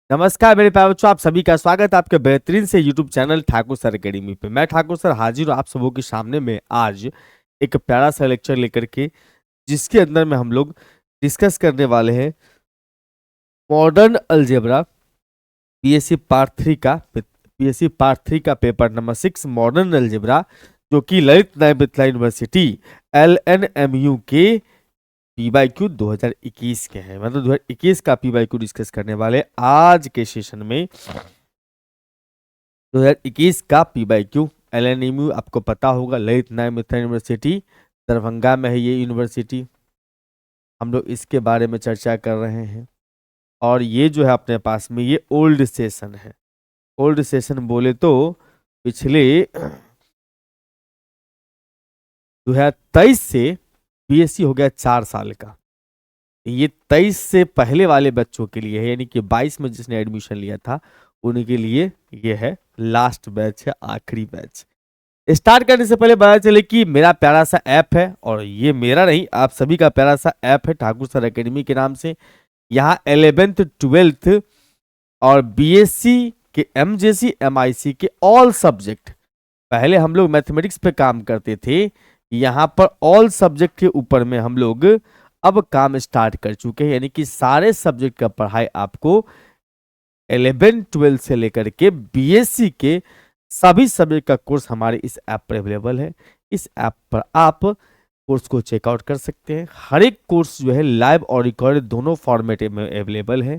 नमस्कार मेरे प्यारे बच्चों, आप सभी का स्वागत है आपके बेहतरीन से YouTube channel Thakur sir academy पे। मैं ठाकुर सर हाजिर हूँ आप सबों के सामने में आज एक प्यारा सा लेक्चर लेकर के, जिसके अंदर में हम लोग डिस्कस करने वाले हैं मॉडर्न अलजेब्रा पीएससी पार्ट 3 का पेपर नंबर 6 मॉडर्न अलजेब्रा, जो कि ललित नारायण मिथिला यूनिवर्सिटी LNMU के PYQ 2021 के हैं। मतलब 2021 का PYQ डिस्कस करने वाले आज के सेशन में। 2021 का PYQ LNMU आपको पता होगा, ललित नारायण मिथिला यूनिवर्सिटी दरभंगा में है ये यूनिवर्सिटी। हम लोग इसके बारे में चर्चा कर रहे हैं और ये जो है अपने पास में ये ओल्ड सेशन है। ओल्ड सेशन बोले तो पिछले 2023 से बीएससी हो गया 4 साल का। ये 23 से पहले वाले बच्चों के लिए है, यानी कि 22 में जिसने एडमिशन लिया था उनके लिए ये है लास्ट बैच है, आखिरी बैच। स्टार्ट करने से पहले पता चले कि मेरा प्यारा सा ऐप है, और ये मेरा नहीं आप सभी का प्यारा सा ऐप है ठाकुर सर अकेडमी के नाम से। यहाँ 11th 12th और बीएससी के एमजेसी एमआईसी के ऑल सब्जेक्ट, पहले हम लोग मैथमेटिक्स पे काम करते थे, यहाँ पर ऑल सब्जेक्ट के ऊपर में हम लोग अब काम स्टार्ट कर चुके हैं। यानी कि सारे सब्जेक्ट का पढ़ाई आपको 11-12 से लेकर के बीएससी के सभी सब्जेक्ट का कोर्स हमारे इस ऐप पर अवेलेबल है। इस ऐप पर आप कोर्स को चेकआउट कर सकते हैं। हर एक कोर्स जो है लाइव और रिकॉर्ड दोनों फॉर्मेट में अवेलेबल है।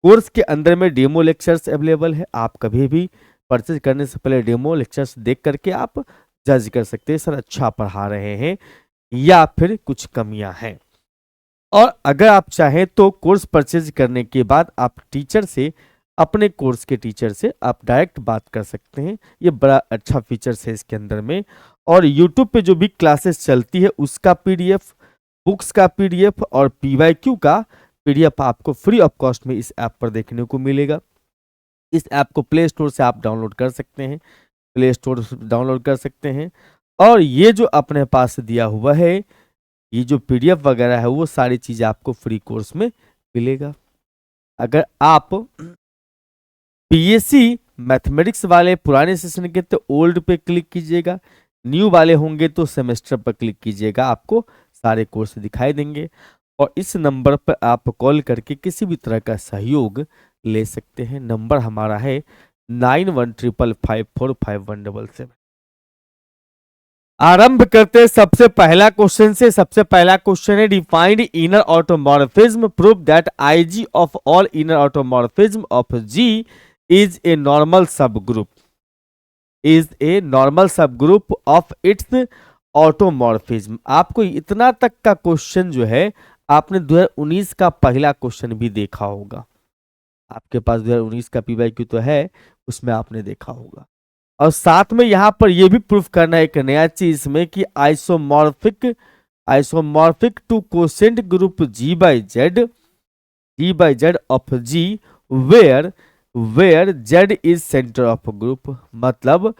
कोर्स के अंदर में डेमो लेक्चर्स अवेलेबल है। आप कभी भी परचेज करने से पहले डेमो लेक्चर्स देख करके आप जज कर सकते हैं सर अच्छा पढ़ा रहे हैं या फिर कुछ कमियां हैं। और अगर आप चाहें तो कोर्स परचेज करने के बाद आप टीचर से, अपने कोर्स के टीचर से आप डायरेक्ट बात कर सकते हैं। ये बड़ा अच्छा फीचर्स है इसके अंदर में। और यूट्यूब पे जो भी क्लासेस चलती है उसका पीडीएफ, बुक्स का पीडीएफ और पीवाईक्यू का पीडीएफ आपको फ्री ऑफ कॉस्ट में इस ऐप पर देखने को मिलेगा। इस ऐप को प्ले स्टोर से आप डाउनलोड कर सकते हैं, प्ले स्टोर से डाउनलोड कर सकते हैं। और ये जो अपने पास दिया हुआ है, ये जो पीडीएफ वगैरह है, वो सारी चीजें आपको फ्री कोर्स में मिलेगा। अगर आप बीएससी मैथमेटिक्स वाले पुराने सेशन के तो ओल्ड पे क्लिक कीजिएगा, न्यू वाले होंगे तो सेमेस्टर पर क्लिक कीजिएगा, आपको सारे कोर्स दिखाई देंगे। और इस नंबर पर आप कॉल करके किसी भी तरह का सहयोग ले सकते हैं। नंबर हमारा है 9155545177। आरंभ करते हैं सबसे पहला क्वेश्चन से। सबसे पहला क्वेश्चन है defined inner automorphism, prove that IG of all inner automorphism of G is a normal sub group, is a normal sub group of its automorphism. आपको इतना तक का क्वेश्चन जो है आपने 2019 का पहला क्वेश्चन भी देखा होगा। आपके पास 2019 का पीवाईक्यू तो है, उसमें आपने देखा होगा। और साथ में यहां पर यह भी प्रूफ करना है एक नया चीज में कि isomorphic to quotient group G by Z of G where Z is centre of group. मतलब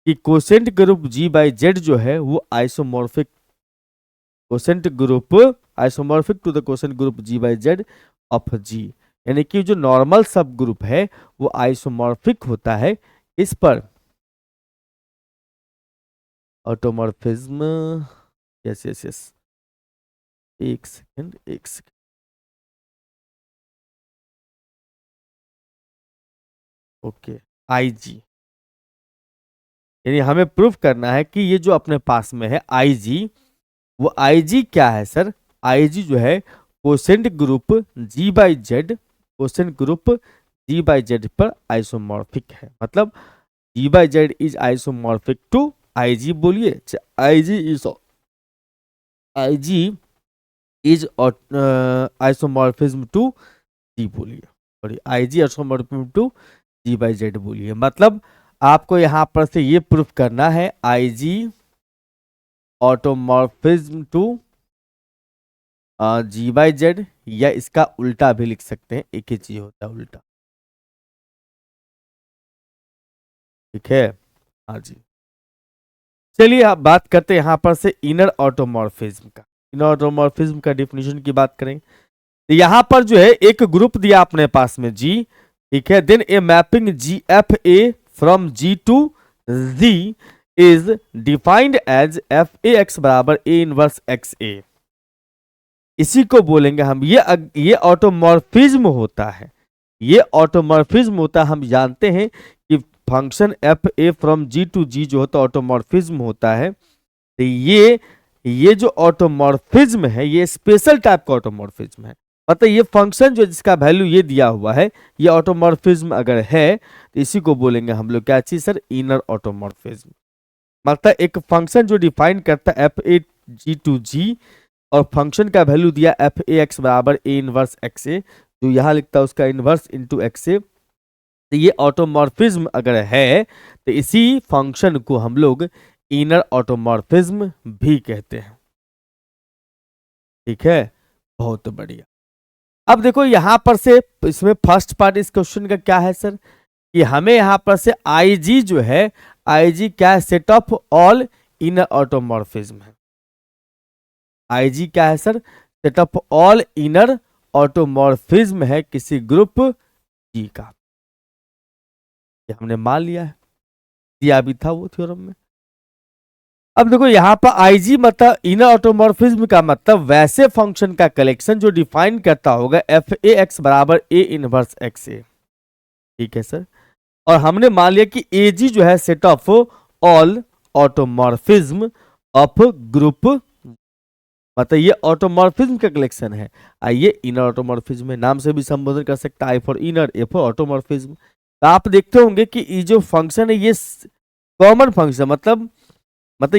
कि quotient group G by Z जो है वो isomorphic to the quotient group G by Z of G, यानी कि जो नॉर्मल सब ग्रुप है वो आइसोमॉर्फिक होता है इस पर। ऑटोमॉर्फिज्म, यस यस यस, एक सेकंड। ओके, आईजी, यानी हमें प्रूफ करना है कि ये जो अपने पास में है आईजी, वो आईजी क्या है सर? आईजी जो है quotient group G by Z, quotient group G by Z पर आइसोमॉर्फिक है। मतलब G by Z is isomorphic to IG. बोलिए IG is isomorphism to G. बोलिए, और IG isomorphism to G by Z बोलिए। मतलब आपको यहां पर से ये प्रूफ करना है IG automorphism to G by Z, या इसका उल्टा भी लिख सकते हैं, एक ही चीज होता है उल्टा। ठीक है, हाँ जी। चलिए आप बात करते हैं यहां पर से इनर ऑटोमॉर्फिज्म का। इनर ऑटोमॉर्फिज्म का डेफिनेशन की बात करें तो यहां पर जो है एक ग्रुप दिया अपने पास में जी, ठीक है। Then a mapping G F A from G to G is defined as F A X बराबर ए इनवर्स एक्स ए। इसी को बोलेंगे हम, ये ऑटोमॉर्फिज्म होता है, ये ऑटोमॉर्फिज्म होता है। हम जानते हैं कि function F A from G to G जो होता है ऑटोमॉर्फिज्म होता है। तो ये जो ऑटोमॉर्फिज्म है ये स्पेशल टाइप का ऑटोमॉर्फिज्म है। मतलब ये फंक्शन जो जिसका वैल्यू ये दिया हुआ है ये ऑटोमॉर्फिज्म अगर है तो इसी को बोलेंगे हम लोग क्या चीज सर, इनर ऑटोमॉर्फिज्म। मतलब एक फंक्शन जो डिफाइन करता है एफ ए जी टू जी और फंक्शन का वैल्यू दिया एफ ए एक्स बराबर ए इनवर्स एक्स ए, जो यहाँ लिखता है उसका इनवर्स इंटू एक्स ए। तो ये ऑटोमॉर्फिज्म अगर है तो इसी फंक्शन को हम लोग इनर ऑटोमॉर्फिज्म भी कहते हैं। ठीक है, बहुत बढ़िया। अब देखो यहां पर से इसमें फर्स्ट पार्ट इस क्वेश्चन का क्या है सर, कि हमें यहां पर से आई जी जो है, आई जी क्या है, set of all inner automorphism है। आई जी क्या है sir, set of all inner automorphism है किसी ग्रुप जी का। ये हमने मान लिया है, दिया भी था वो थ्योरम में। अब देखो यहां पर आईजी मतलब इनर ऑटोमॉर्फिज्म का मतलब वैसे फंक्शन का कलेक्शन जो डिफाइन करता होगा एफ ए एक्स बराबर ए इनवर्स एक्स ए। ठीक है सर, और हमने मान लिया कि ए जी जो है set of all automorphism of group, मतलब ये ऑटोमॉर्फिज्म का कलेक्शन है। आइए इनर ऑटोमॉर्फिज्म नाम से भी संबोधन कर सकता है, I for inner, A for automorphism. तो आप देखते होंगे कि ये जो फंक्शन है ये कॉमन फंक्शन मतलब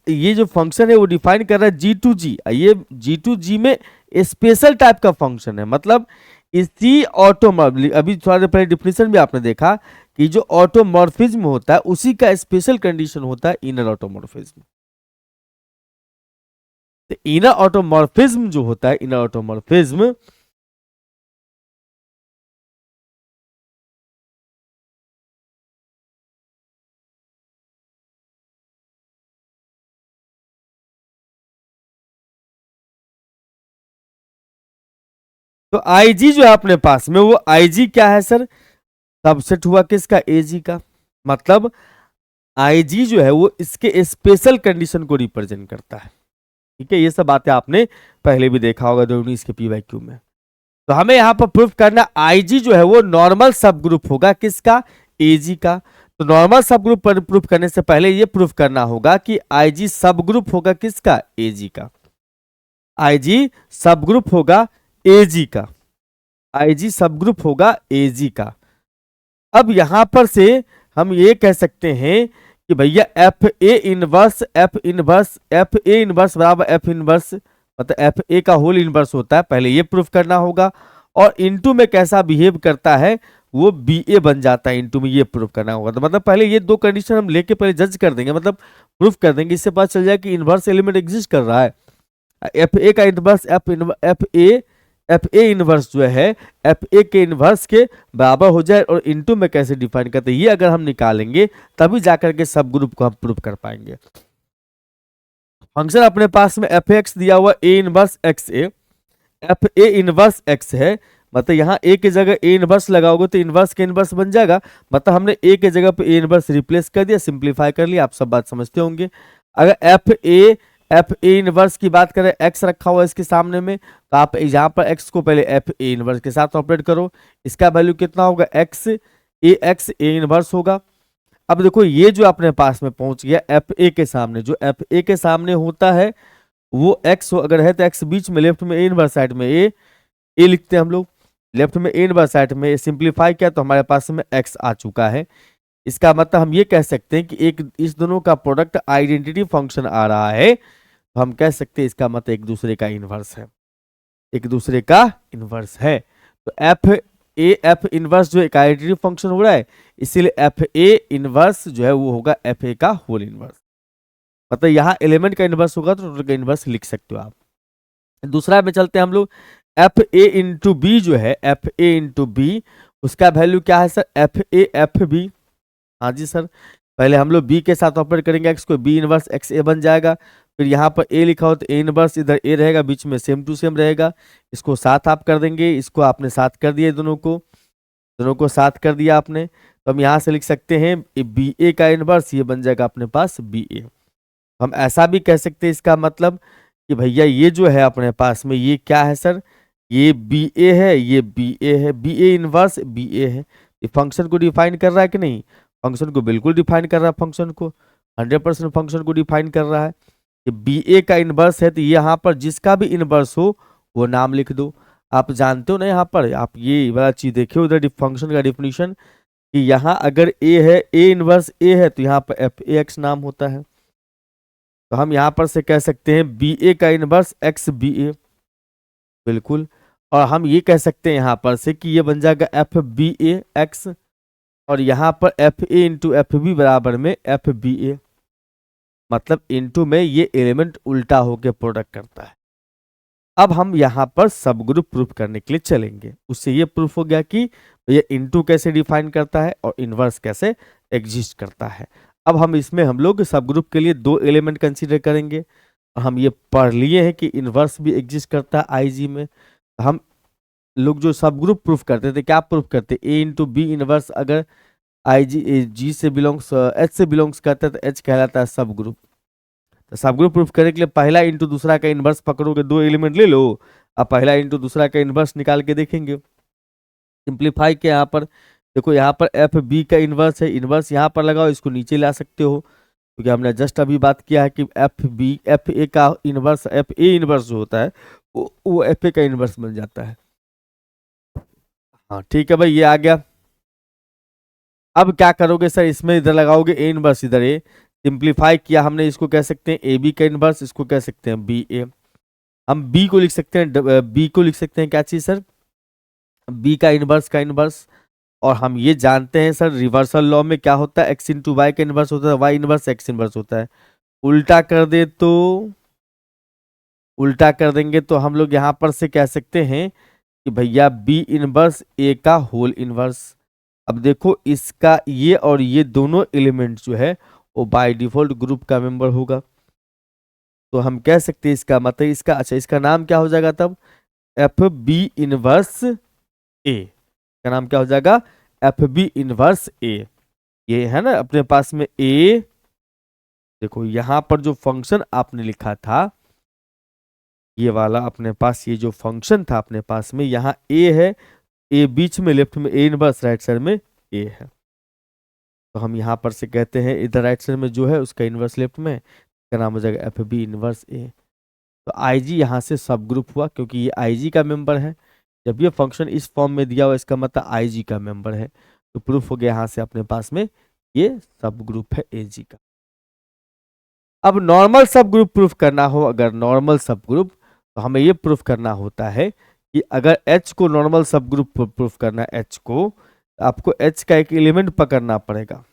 ये जो फंक्शन है वो डिफाइन कर रहा है जी टू जी। ये जी टू जी में स्पेशल टाइप का फंक्शन है। मतलब इसी ऑटोमॉर्फिज्म, अभी थोड़ा देर पहले डिफिनेशन भी आपने देखा कि जो ऑटोमॉर्फिज्म होता है उसी का स्पेशल कंडीशन होता है इनर ऑटोमॉर्फिज्म। तो इनर ऑटोमॉर्फिज्म जो होता है, इनर ऑटोमॉर्फिज्म तो आईजी जो है अपने पास में वो आईजी क्या है सर, सबसेट हुआ किसका, एजी का। मतलब आईजी जो है वो इसके स्पेशल कंडीशन को रिप्रेजेंट करता है। ठीक है, ये सब बातें आपने पहले भी देखा होगा 2019 के पीवाईक्यू में। तो हमें यहां पर प्रूफ करना आईजी जो है वो नॉर्मल सब ग्रुप होगा किसका, एजी का। तो नॉर्मल सब ग्रुप पर प्रूफ करने से पहले ये प्रूफ करना होगा कि आईजी सब ग्रुप होगा किसका, एजी का। आईजी सब ग्रुप होगा एजी का, आईजी सब ग्रुप होगा एजी का। अब यहां पर से हम ये कह सकते हैं कि भैया एफ ए इनवर्स बराबर एफ इनवर्स, मतलब एफ ए का होल इनवर्स होता है, पहले ये प्रूफ करना होगा। और इनटू में कैसा बिहेव करता है वो बी ए बन जाता है, इनटू में ये प्रूफ करना होगा। तो मतलब पहले ये दो कंडीशन हम लेके पहले जज कर देंगे, मतलब प्रूफ कर देंगे, इससे पता चल जाए कि इनवर्स एलिमेंट एग्जिस्ट कर रहा है। एफ ए का इनवर्स एफ ए इनवर्स जो है एफ ए के इनवर्स के बराबर हो जाए, और इनटू में कैसे डिफाइन करते हैं ये अगर हम निकालेंगे तभी जाकर के सब ग्रुप को हम प्रूफ कर पाएंगे। फंक्शन अपने पास में एफ एक्स दिया हुआ A inverse x A, F A inverse x है, मतलब यहाँ ए की जगह ए इनवर्स लगाओगे तो इनवर्स के इनवर्स बन जाएगा। मतलब हमने ए के जगह पे ए इनवर्स रिप्लेस कर दिया, सिंप्लीफाई कर लिया, आप सब बात समझते होंगे। अगर एफ ए इनवर्स की बात करें, एक्स रखा हुआ इसके सामने में, तो आप यहाँ पर एक्स को पहले एफ ए इनवर्स के साथ ऑपरेट करो, इसका वैल्यू कितना होगा, एक्स ए इनवर्स होगा। अब देखो ये जो अपने पास में पहुंच गया एफ ए के सामने, जो एफ ए के सामने होता है वो एक्स अगर है तो एक्स बीच में, लेफ्ट में ए इनवर्स साइड में ए लिखते हैं हम लोग, लेफ्ट में ए इनवर्स साइड में सिंप्लीफाई किया तो हमारे पास में एक्स आ चुका है। इसका मतलब हम ये कह सकते हैं कि एक इस दोनों का प्रोडक्ट आइडेंटिटी फंक्शन आ रहा है, तो हम कह सकते हैं इसका मतलब एक दूसरे का इनवर्स है, एक दूसरे का इनवर्स है। तो एफ इनवर्स जो एक आइडेंटिटी फंक्शन हो रहा है, इसीलिए एफ ए इनवर्स जो है वो होगा एफ ए का होल इनवर्स। मतलब यहाँ एलिमेंट का इनवर्स होगा तो टोटल का इनवर्स लिख सकते हो आप। दूसरा में चलते हैं हम लोग, एफ ए इंटू बी जो है, एफ ए इंटू बी, उसका वैल्यू क्या है सर, एफ बी। हाँ जी सर, पहले हम लोग बी के साथ ऑपरेट करेंगे, एक्स को बी इनवर्स एक्स ए बन जाएगा। फिर यहाँ पर ए लिखा हो तो ए इनवर्स इधर ए रहेगा, बीच में सेम टू सेम रहेगा, इसको साथ आप कर देंगे, इसको आपने साथ कर दिया दोनों को। दोनों को साथ कर दिया आपने, तो हम यहाँ से लिख सकते हैं बी ए का इनवर्स, ये बन जाएगा अपने पास बी ए। हम ऐसा भी कह सकते हैं इसका मतलब कि भैया ये जो है अपने पास में ये क्या है सर, ये बी ए है, ये बी ए है, बी ए इनवर्स बी ए है। ये फंक्शन को डिफाइन कर रहा है कि नहीं, फंक्शन को बिल्कुल डिफाइन कर रहा है, फंक्शन को 100% फंक्शन को डिफाइन कर रहा है। ये बी ए का इनवर्स है, तो यहाँ पर जिसका भी इनवर्स हो वो नाम लिख दो। आप जानते हो ना, यहाँ पर आप ये वाला चीज देखिए उधर फंक्शन का डिफिनीशन, कि यहाँ अगर ए है, ए इनवर्स ए है, तो यहाँ पर एफ ए एक्स नाम होता है। तो हम यहाँ पर से कह सकते हैं बी ए का इनवर्स एक्स बी ए, बिल्कुल। और हम ये कह सकते हैं यहाँ पर से कि ये बन जाएगा एफ बी ए एक्स, और यहाँ पर F A into F B बराबर में एफ बी ए, मतलब इनटू में ये एलिमेंट उल्टा होकर प्रोडक्ट करता है। अब हम यहाँ पर सब ग्रुप प्रूफ करने के लिए चलेंगे। उससे ये प्रूफ हो गया कि ये इनटू कैसे डिफाइन करता है और इनवर्स कैसे एग्जिस्ट करता है। अब हम इसमें हम लोग सब ग्रुप के लिए 2 एलिमेंट कंसीडर करेंगे, और हम ये पढ़ लिए हैं कि इनवर्स भी एग्जिस्ट करता है आईजी में। हम लोग जो सब ग्रुप प्रूफ करते थे, क्या प्रूफ करते, ए इंटू बी इनवर्स अगर आई जी से बिलोंग्स एच से बिलोंग्स करता है तो एच कहलाता है सब ग्रुप। तो सब ग्रुप प्रूफ करने के लिए पहला इंटू दूसरा का इनवर्स पकड़ोगे, 2 एलिमेंट ले लो, अब पहला इंटू दूसरा का इनवर्स निकाल के देखेंगे। सिंप्लीफाई के यहाँ पर देखो, यहाँ पर एफ बी का इनवर्स है, इनवर्स यहाँ पर लगाओ, इसको नीचे ला सकते हो, क्योंकि हमने जस्ट अभी बात किया है कि एफ ए का इनवर्स, एफ ए इनवर्स जो होता है वो एफ ए का इनवर्स बन जाता है। हाँ ठीक है भाई, ये आ गया। अब क्या करोगे सर, इसमें इधर लगाओगे ए इनवर्स, इधर ए सिंप्लीफाई किया हमने, इसको कह सकते हैं ए बी का इनवर्स, इसको कह सकते हैं बी ए। हम बी को लिख सकते हैं, बी को लिख सकते हैं क्या चीज सर, बी का इनवर्स। और हम ये जानते हैं सर रिवर्सल लॉ में क्या होता है, एक्स इंटू वाई का इनवर्स होता है, वाई इनवर्स एक्स इनवर्स होता है। उल्टा कर दे तो, उल्टा कर देंगे तो हम लोग यहाँ पर से कह सकते हैं कि भैया बी इनवर्स ए का होल इनवर्स। अब देखो इसका ये और ये दोनों एलिमेंट जो है वो बाय डिफॉल्ट ग्रुप का मेंबर होगा, तो हम कह सकते हैं इसका मतलब इसका, अच्छा इसका नाम क्या हो जाएगा तब, एफ बी इनवर्स ए का नाम क्या हो जाएगा, एफ बी इनवर्स ए। ये है ना अपने पास में ए, देखो यहां पर जो फंक्शन आपने लिखा था ये वाला, अपने पास ये जो फंक्शन था अपने पास में, यहाँ ए है, ए बीच में लेफ्ट में ए इनवर्स, राइट साइड में ए है, तो हम यहाँ पर से कहते हैं इधर राइट साइड में जो है उसका इनवर्स लेफ्ट में, इसका नाम हो जाएगा एफ बी इनवर्स ए। तो आई जी यहाँ से सब ग्रुप हुआ, क्योंकि ये आई जी का मेंबर है। जब ये फंक्शन इस फॉर्म में दिया हुआ इसका मतलब आई जी का मेंबर है, तो प्रूफ हो गया यहाँ से अपने पास में ये सब ग्रुप है ए जी का। अब नॉर्मल सब ग्रुप प्रूफ करना हो, अगर नॉर्मल सब ग्रुप, तो हमें ये प्रूफ करना होता है कि अगर H को नॉर्मल सब ग्रुप प्रूफ करना है H को, तो आपको H का एक एलिमेंट पकड़ना पड़ेगा,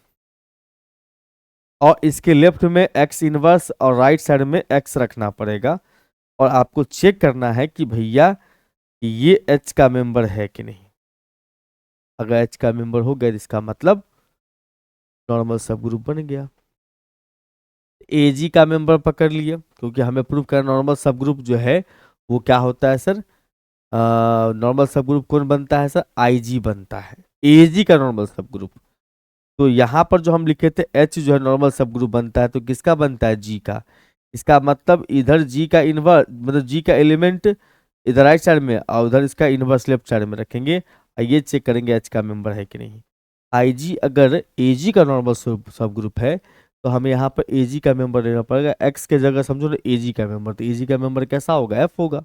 और इसके लेफ्ट में X इनवर्स और राइट साइड में X रखना पड़ेगा, और आपको चेक करना है कि भैया ये H का मेंबर है कि नहीं। अगर H का मेंबर हो गया तो इसका मतलब नॉर्मल सब ग्रुप बन गया। एजी का मेंबर पकड़ लिया, क्योंकि हमें प्रूफ करना नॉर्मल सब ग्रुप जो है वो क्या होता है सर, नॉर्मल सब ग्रुप कौन बनता है सर, आईजी बनता है, एजी का नॉर्मल सब ग्रुप। तो यहाँ पर जो हम लिखे थे एच जो है नॉर्मल सब ग्रुप बनता है, तो किसका बनता है, जी का। इसका मतलब इधर जी का इनवर्स, मतलब जी का एलिमेंट इधर राइट साइड में और उधर इसका इनवर्स लेफ्ट साइड में रखेंगे, और ये चेक करेंगे एच का मेंबर है कि नहीं। आईजी अगर एजी का नॉर्मल सब ग्रुप है तो हमें यहाँ पर एजी का मेंबर लेना पड़ेगा, एक्स के जगह समझो ना एजी का मेंबर, तो एजी का मेंबर कैसा होगा, एफ होगा।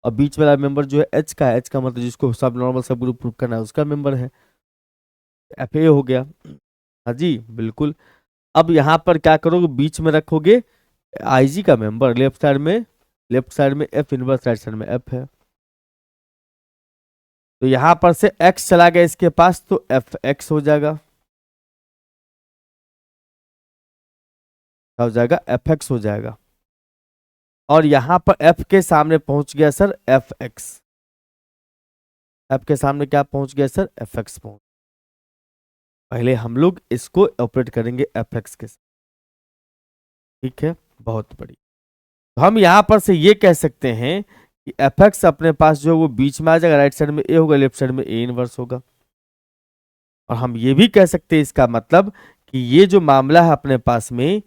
और बीच वाला मेंबर जो है एच का है, एच का मतलब जिसको सब नॉर्मल सब ग्रुप प्रूफ करना है उसका मेंबर है, एफ ए हो गया। हाँ जी बिल्कुल। अब यहाँ पर क्या करोगे, बीच में रखोगे आईजी का मेंबर, लेफ्ट साइड में एफ इनवर्स, राइट साइड में एफ है। तो यहाँ पर से एक्स चला गया इसके पास, तो एफ एक्स हो जाएगा, क्या हो जाएगा, एफ एक्स हो जाएगा। और यहां पर एफ के सामने पहुंच गया सर एफ एक्स, एफ के सामने क्या पहुंच गया सर, एफ एक्स पहुंच। पहले हम लोग इसको ऑपरेट करेंगे एफ एक्स के साथ, ठीक है, बहुत बड़ी। तो हम यहां पर से ये कह सकते हैं कि एफ एक्स अपने पास जो है वो बीच में आ जाएगा, राइट साइड में ए होगा, लेफ्ट साइड में ए इनवर्स होगा। और हम ये भी कह सकते हैं इसका मतलब कि ये जो मामला है अपने पास में,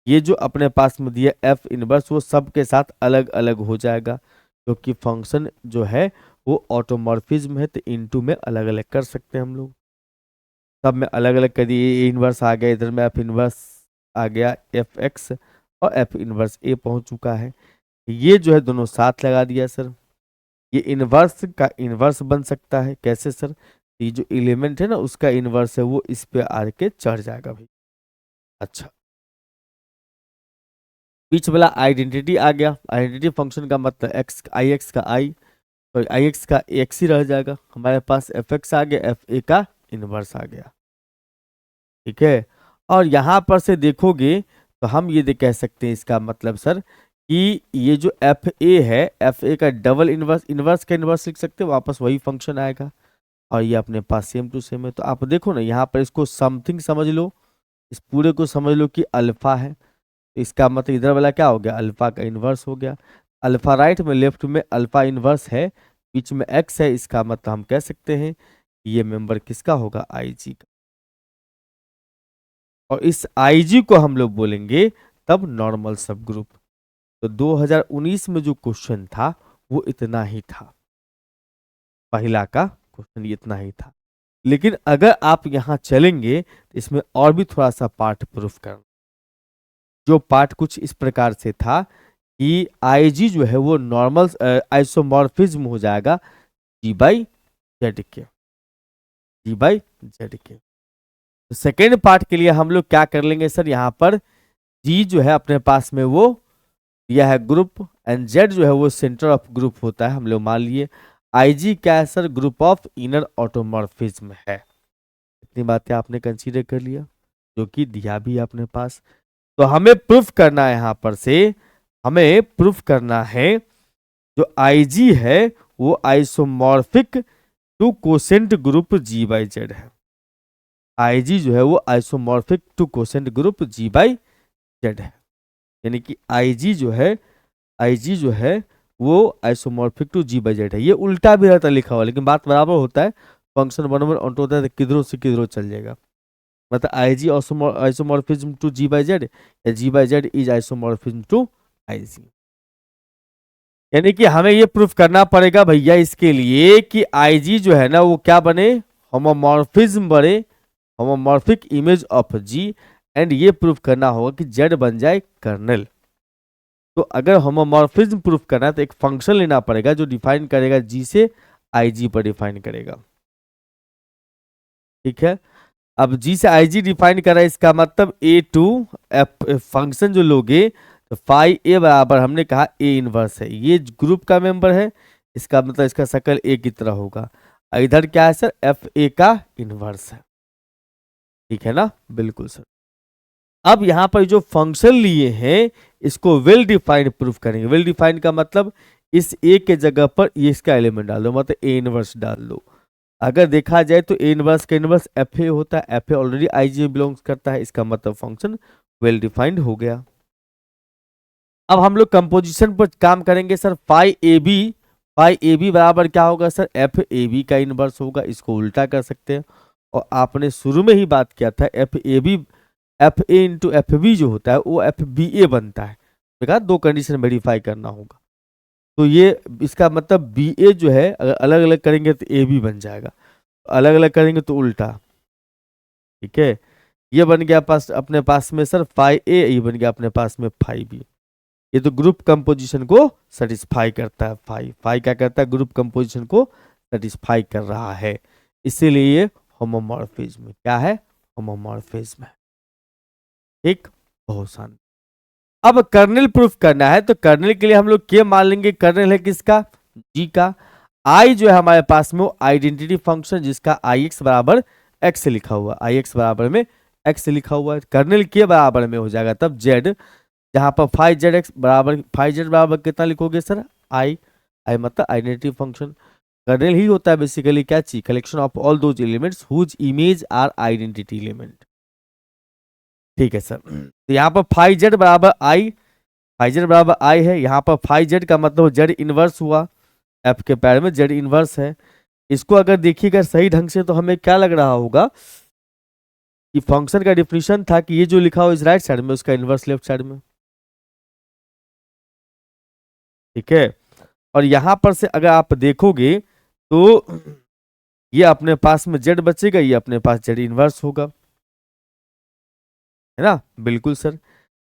ये जो अपने पास में दिया एफ इनवर्स, वो सब के साथ अलग अलग हो जाएगा, क्योंकि फंक्शन जो है वो ऑटोमॉर्फिज्म है, तो इनटू में अलग अलग कर सकते हैं हम लोग। सब में अलग अलग कर दिए, ए इनवर्स आ गया, इधर में एफ इनवर्स आ गया, एफ एक्स और एफ इनवर्स ए पहुंच चुका है। ये जो है दोनों साथ लगा दिया सर, ये इनवर्स का इनवर्स बन सकता है। कैसे सर? ये जो एलिमेंट है ना उसका इनवर्स है, वो इस पे आके चढ़ जाएगा भाई। अच्छा, बीच वाला आइडेंटिटी आ गया। आइडेंटिटी फंक्शन का मतलब एक्स, आई एक्स का आई, तो आई एक्स का एक्स ही रह जाएगा। हमारे पास एफ एक्स आ गया, एफ ए का इनवर्स आ गया। ठीक है, और यहां पर से देखोगे तो हम ये कह सकते हैं इसका मतलब सर कि ये जो एफ ए है, एफ ए का डबल इनवर्स, इनवर्स का इनवर्स लिख सकते हैं, वापस वही फंक्शन आएगा। और ये अपने पास सेम टू सेम है। तो आप देखो ना यहाँ पर इसको समथिंग समझ लो, इस पूरे को समझ लो कि अल्फा है, तो इसका मतलब इधर वाला क्या हो गया, अल्फा का इनवर्स हो गया। अल्फा राइट में, लेफ्ट में अल्फा इनवर्स है, बीच में एक्स है, इसका मतलब हम कह सकते हैं ये मेंबर किसका होगा, आईजी का। और इस आईजी को हम लोग बोलेंगे तब नॉर्मल सब ग्रुप। तो 2019 में जो क्वेश्चन था वो इतना ही था, पहला का क्वेश्चन इतना ही था। लेकिन अगर आप यहां चलेंगे तो इसमें और भी थोड़ा सा पार्ट प्रूफ करना। जो पार्ट कुछ इस प्रकार से था कि आईजी जो है वो नॉर्मल आइसोमॉर्फिज्म हो जाएगा जी बाई जेड के, जी बाई जेड के। तो सेकेंड पार्ट के लिए हम लोग क्या कर लेंगे सर, यहाँ पर जी जो है अपने पास में वो यह है ग्रुप, एंड जेड जो है वो सेंटर ऑफ ग्रुप होता है। हम लोग मान लिए आईजी क्या है sir, group of inner automorphism है। इतनी बातें आपने कंसीडर कर लिया, जो कि दिया भी है अपने पास। तो हमें प्रूफ करना है, यहां पर से हमें प्रूफ करना है जो आईजी है वो isomorphic to quotient group G by Z है। आईजी जो है वो isomorphic to quotient group G by Z है। यानी कि आईजी जो है, आईजी जो है वो isomorphic to G by Z है। ये उल्टा भी रहता है लिखा हुआ, लेकिन बात बराबर होता है। फंक्शन बराबर ऑन्टो होता है तो किधरों से किधरों चल जाएगा। मतलब IG isomorphism to G by Z, या G by Z is isomorphism to IG. यानी कि हमें ये प्रूफ करना पड़ेगा भैया इसके लिए कि आईजी जो है ना वो क्या बने, होमोमॉर्फिज्म बने, homomorphic image of G. And ये प्रूफ करना होगा कि जेड बन जाए कर्नल। तो अगर होमोमॉर्फिज्म प्रूफ करना है तो एक फंक्शन लेना पड़ेगा जो डिफाइन करेगा जी से आईजी पर डिफाइन करेगा। ठीक है, अब जी से आईजी डिफाइन करा, इसका मतलब ए टू एफ फंक्शन जो लोगे तो फाई ए बराबर हमने कहा ए इनवर्स है, ये ग्रुप का मेंबर है, इसका मतलब इसका शक्ल ए की तरह होगा। इधर क्या है सर, एफ ए का इनवर्स है। ठीक है ना, बिल्कुल सर। अब यहां पर जो फंक्शन लिए हैं इसको वेल डिफाइंड प्रूफ करेंगे। वेल डिफाइंड का मतलब इस ए के जगह पर ये इसका एलिमेंट डाल दो, मतलब ए इनवर्स डाल दो। अगर देखा जाए तो ए इनवर्स का इनवर्स एफ ए होता है, एफ ए ऑलरेडी आईजी में बिलोंग्स करता है, इसका मतलब फंक्शन वेल डिफाइंड हो गया। अब हम लोग कंपोजिशन पर काम करेंगे sir. Phi A B, phi A B बराबर क्या होगा सर, एफ ए बी का इनवर्स होगा। इसको उल्टा कर सकते हैं, और आपने शुरू में ही बात किया था F A B, F A into F B जो होता है वो एफ बी ए बनता है। देखा, दो कंडीशन वेरीफाई करना होगा। तो ये इसका मतलब बी ए जो है अगर अलग अलग करेंगे तो ए बी बन जाएगा, अलग अलग करेंगे तो उल्टा। ठीक है, ये बन गया पास अपने पास में सर फाई ए, ये बन गया अपने पास में फाई बी। ये तो ग्रुप कंपोजिशन को सेटिस्फाई करता है। फाई फाई क्या करता है, ग्रुप कंपोजिशन को सेटिस्फाई कर रहा है, इसीलिए ये होमोमॉर्फिज्म क्या है, होमोमॉर्फिज्म है। ठीक, बहुत शानदार। अब कर्नल प्रूफ करना है, तो कर्नल के लिए हम लोग क्या मान लेंगे, कर्नल है किसका, जी का। आई जो है हमारे पास में वो आइडेंटिटी फंक्शन जिसका आई एक्स बराबर एक्स लिखा हुआ, आई एक्स बराबर में एक्स लिखा हुआ है, कर्नल के बराबर में हो जाएगा तब जेड, जहां पर फाइव जेड एक्स बराबर, फाइव जेड बराबर कितना लिखोगे सर, आई, आई मतलब आइडेंटिटी फंक्शन। कर्नल ही होता है बेसिकली क्या चीज, collection of all those elements whose image are identity element. ठीक है सर, तो यहाँ पर फाइव जेड बराबर आई, फाइव जेड बराबर आई है। यहाँ पर फाइव जेड का मतलब जेड इनवर्स हुआ, एफ के पैर में जेड इनवर्स है। इसको अगर देखिएगा सही ढंग से तो हमें क्या लग रहा होगा कि फंक्शन का डिफिनीशन था कि ये जो लिखा हो इस राइट साइड में उसका इनवर्स लेफ्ट साइड में, ठीक है। और यहां पर से अगर आप देखोगे तो ये अपने पास में जेड बचेगा, ये अपने पास जेड इनवर्स होगा, है ना, बिल्कुल सर।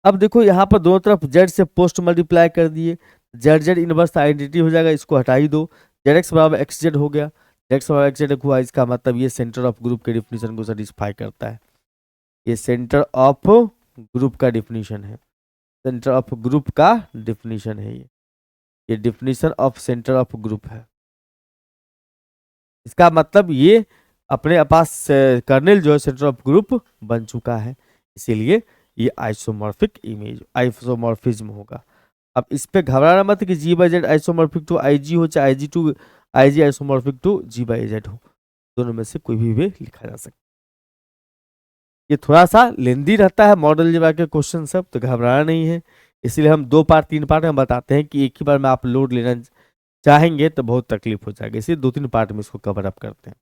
अब देखो यहाँ पर दोनों तरफ जेड से पोस्ट मल्टीप्लाई कर दिए, जेड जेड इनवर्स आइडेंटिटी हो जाएगा, इसको हटा ही दो, जेड एक्स बराबर एक्स जेड हो गया, जेड एक्स बराबर एक्स जेड हुआ, इसका मतलब ये सेंटर ऑफ ग्रुप के डिफिनीशन को सेटिस्फाई करता है। ये सेंटर ऑफ ग्रुप का डिफिनीशन है, सेंटर ऑफ ग्रुप का डिफिनीशन है ये definition of centre of group है। इसका मतलब ये अपने पास कर्नेल जो है सेंटर ऑफ ग्रुप बन चुका है, इसीलिए ये आइसोमॉर्फिक इमेज आइसोमॉर्फिज्म होगा। अब इस पे घबराना मत कि G by Z isomorphic to I G हो चाहे I G to I G isomorphic to G by Z हो, दोनों में से कोई भी लिखा जा सकता है। ये थोड़ा सा लेंदी रहता है मॉडल जब के क्वेश्चन सब, तो घबराना नहीं है, इसीलिए हम 2 पार्ट 3 पार्ट में बताते हैं कि एक ही बार में आप लोड लेना चाहेंगे तो बहुत तकलीफ हो जाएगी, इसलिए 2-3 पार्ट में इसको कवर अप करते हैं।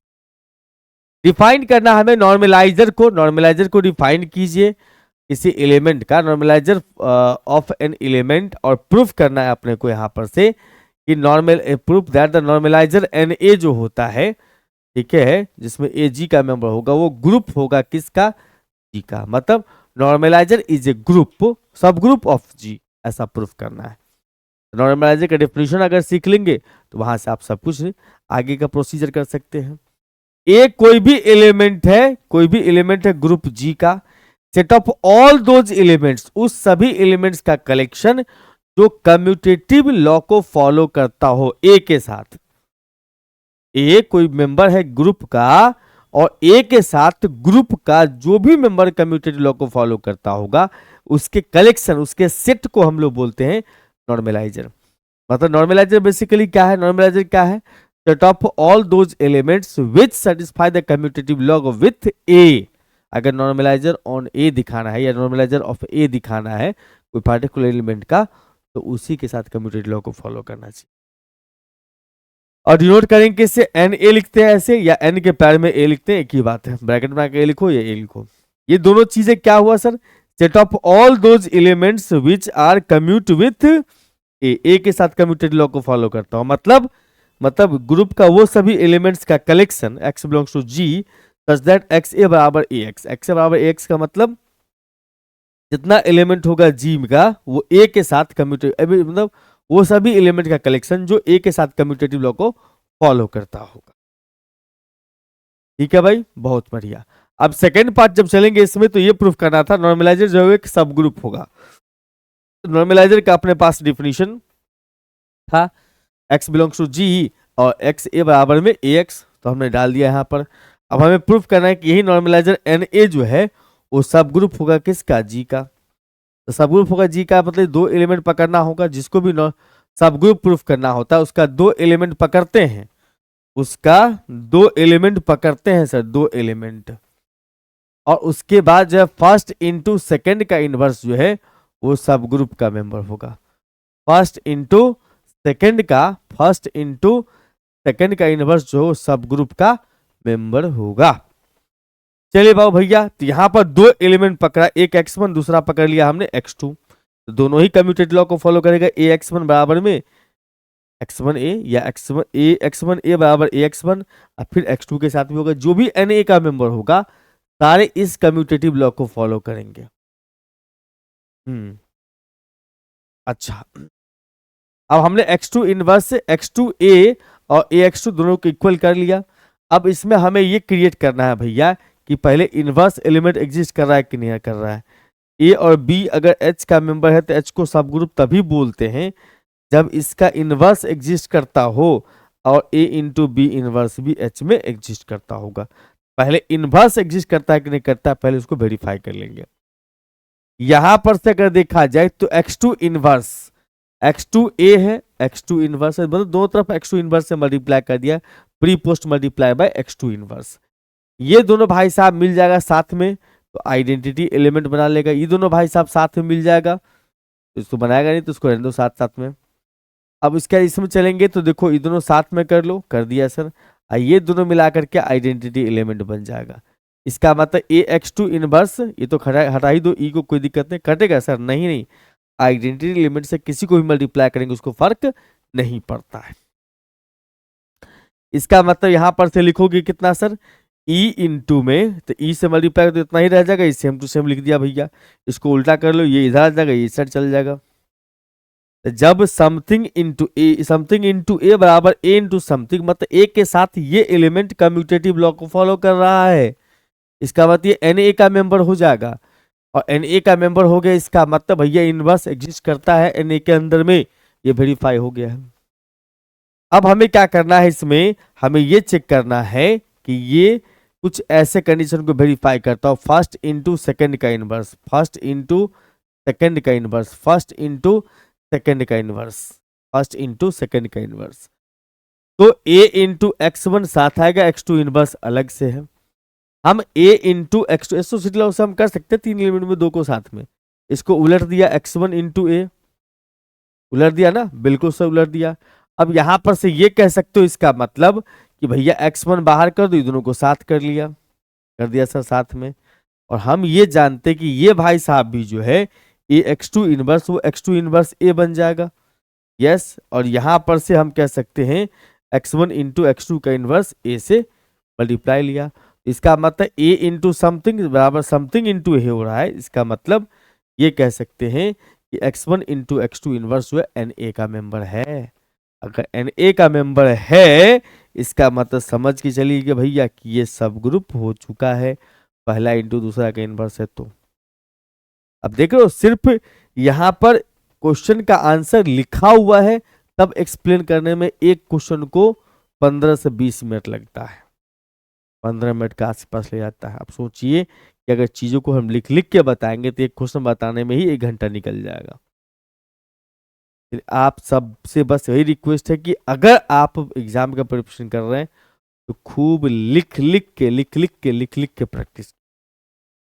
डिफाइन करना हमें नॉर्मलाइजर को डिफाइन कीजिए, किसी एलिमेंट का नॉर्मलाइजर ऑफ एन एलिमेंट, और प्रूफ करना है अपने को यहाँ पर से कि normal proof that the normaliser N A जो होता है, ठीक है, जिसमें ए जी का मेंबर होगा, वो ग्रुप होगा किसका, जी का, मतलब नॉर्मलाइजर इज ए ग्रुप सब ग्रुप ऑफ जी, ऐसा प्रूफ करना है। नॉर्मलाइजर का डेफिनेशन अगर सीख लेंगे तो वहां से आप सब कुछ आगे का प्रोसीजर कर सकते हैं। एक कोई भी एलिमेंट है ग्रुप जी का, set of all those elements, उस सभी एलिमेंट्स का कलेक्शन जो कम्यूटेटिव लॉ को फॉलो करता हो ए के साथ। ए कोई मेंबर है ग्रुप का और ए के साथ ग्रुप का जो भी मेंबर कम्यूटेटिव लॉ को फॉलो करता होगा, उसके कलेक्शन, उसके सेट को हम लोग बोलते हैं नॉर्मलाइजर। मतलब नॉर्मलाइजर बेसिकली क्या है, नॉर्मलाइजर क्या है, set of all those elements which satisfy the commutative law with A. अगर नॉर्मलाइजर ऑन ए दिखाना है या नॉर्मलाइजर ऑफ ए दिखाना है कोई पार्टिकुलर एलिमेंट का, तो उसी के साथ कम्यूटेटिव लॉ को फॉलो करना चाहिए। और डिनोट करेंगे किससे, एन ए लिखते हैं ऐसे, या एन के पैर में ए लिखते हैं, एक ही बात है, ब्रैकेट में आके ए लिखो या ए लिखो। ये दोनों चीजें क्या हुआ sir, set of all those elements which are commute with A के साथ कम्यूटेटिव लॉ को फॉलो करता हूं, मतलब ग्रुप का वो सभी एलिमेंट्स का collection x belongs to g such that x A बराबर ए एक्स बराबर ए एक्स का मतलब जितना एलिमेंट होगा g का वो a के साथ कम्यूटेटिव, मतलब वो सभी एलिमेंट का कलेक्शन जो a के साथ कम्यूटेटिव लॉ को फॉलो करता होगा। ठीक है भाई, बहुत बढ़िया। अब सेकेंड पार्ट जब चलेंगे इसमें तो ये प्रूफ करना था नॉर्मलाइजर जो है एक सब ग्रुप होगा। नॉर्मलाइजर का अपने पास डिफिनीशन था x बिलोंग्स टू जी और x ए बराबर में ए एक्स, तो हमने डाल दिया यहाँ पर। अब हमें प्रूफ करना है कि यही नॉर्मलाइजर एन ए जो है वो सब ग्रुप होगा किसका, जी का। तो सब ग्रुप होगा जी का मतलब 2 एलिमेंट पकड़ना होगा, जिसको भी सब ग्रुप प्रूफ करना होता है उसका 2 एलिमेंट पकड़ते हैं, उसका 2 एलिमेंट पकड़ते हैं सर, 2 एलिमेंट। और उसके बाद जो है फर्स्ट इंटू सेकेंड का इनवर्स जो है वो सब ग्रुप का मेंबर होगा। फर्स्ट इंटू सेकेंड का इनवर्स जो सब ग्रुप का मेंबर होगा। चलिए बाबू भैया, तो यहां पर 2 एलिमेंट पकड़ा, एक x1 दूसरा पकड़ लिया हमने x2, तो दोनों ही कम्यूटेटिव लॉ को फॉलो करेगा। ए x1 बराबर में x1 a या x1 a बराबर a x1, और फिर x2 के साथ भी होगा, जो भी na का मेंबर होगा सारे इस कम्यूटेटिव लॉ को फॉलो करेंगे। अच्छा, अब हमने x2 इनवर्स से x2a और ax2 दोनों को इक्वल कर लिया। अब इसमें हमें ये क्रिएट करना है भैया कि पहले इनवर्स एलिमेंट एग्जिस्ट कर रहा है कि नहीं कर रहा है। ए और बी अगर h का मेंबर है तो h को सब ग्रुप तभी बोलते हैं जब इसका इनवर्स एग्जिस्ट करता हो और a इंटू बी इनवर्स भी h में एग्जिस्ट करता होगा। पहले इनवर्स एग्जिस्ट करता है कि नहीं करता है पहले उसको वेरीफाई कर लेंगे। यहां पर से अगर देखा जाए तो x2 इनवर्स x2a है, x2 इनवर्स है, मतलब दोनों तरफ x2 इनवर्स से मल्टीप्लाई कर दिया, pre post multiply by x2 inverse. ये दोनों भाई साहब मिल जाएगा साथ में तो आइडेंटिटी एलिमेंट बना लेगा। ये दोनों भाई साहब साथ में मिल जाएगा तो इसको बनाएगा नहीं तो उसको रहने दो साथ साथ में। अब इसके इसमें चलेंगे तो देखो ये दोनों साथ में कर लो, कर दिया सर। और ये दोनों मिलाकर के आइडेंटिटी एलिमेंट बन जाएगा। इसका मतलब AX2 इनवर्स, ये तो हटा ही दो, ई को कोई दिक्कत नहीं, कटेगा सर? नहीं नहीं, आइडेंटिटी एलिमेंट से किसी को भी मल्टीप्लाई करेंगे उसको फर्क नहीं पड़ता है। इसका मतलब यहां पर से लिखोगे कितना सर? ई इंटू में, तो ई से मल्टीप्लाई तो इतना ही रह जाएगा, सेम टू सेम लिख दिया भैया। इसको उल्टा कर लो, ये इधर आ जाएगा, ये साइड चल जाएगा। जब समथिंग इंटू ए बराबर ए इंटू समथिंग, मतलब ए के साथ ये एलिमेंट कम्यूटेटिव लॉ को फॉलो कर रहा है, इसका मतलब ये एन ए का मेंबर हो जाएगा। और एन ए का मेंबर हो गया, इसका मतलब भैया इनवर्स एग्जिस्ट करता है एन ए के अंदर में, ये वेरीफाई हो गया है। अब हमें क्या करना है, इसमें हमें ये चेक करना है कि ये कुछ ऐसे कंडीशन को वेरीफाई करता हो, फर्स्ट इंटू सेकेंड का इनवर्स, फर्स्ट इंटू सेकेंड का इनवर्स, फर्स्ट इंटू सेकेंड का इनवर्स, फर्स्ट इंटू सेकेंड का इनवर्स। तो a इंटू x1 साथ आएगा, x2 इनवर्स अलग से है। हम a इंटू x2 एसोसिएटिव से हम कर सकते हैं 3 एलिमेंट में 2 को साथ में। इसको उलट दिया, x1 इंटू a उलट दिया ना, बिल्कुल से उलट दिया। अब यहां पर से ये कह सकते हो, इसका मतलब कि भैया x1 बाहर कर दो, दोनों को साथ कर लिया, कर दिया सर साथ में। और हम ये जानते कि ये भाई साहब भी जो है AX2 इनवर्स, वो x2 इनवर्स a बन जाएगा। यस, और यहां पर से हम कह सकते हैं x1 इंटू x2 का इनवर्स a से मल्टीप्लाई लिया। इसका मतलब a इंटू समथिंग बराबर समथिंग इंटू a हो रहा है। इसका मतलब ये कह सकते हैं कि x1 इंटू x2 इनवर्स जो है NA का मेंबर है। अगर NA का मेंबर है, इसका मतलब समझ के चलिए कि भैया कि ये सब ग्रुप हो चुका है, पहला इंटू दूसरा का इनवर्स है। तो अब देख लो, सिर्फ यहां पर क्वेश्चन का आंसर लिखा हुआ है, तब एक्सप्लेन करने में एक क्वेश्चन को 15 से 20 मिनट लगता है, 15 मिनट के आसपास ले जाता है। अब सोचिए कि अगर चीजों को हम लिख लिख के बताएंगे तो एक क्वेश्चन बताने में ही 1 घंटा निकल जाएगा। आप सबसे बस यही रिक्वेस्ट है कि अगर आप एग्जाम का प्रिपरेशन कर रहे हैं तो खूब लिख लिख के प्रैक्टिस,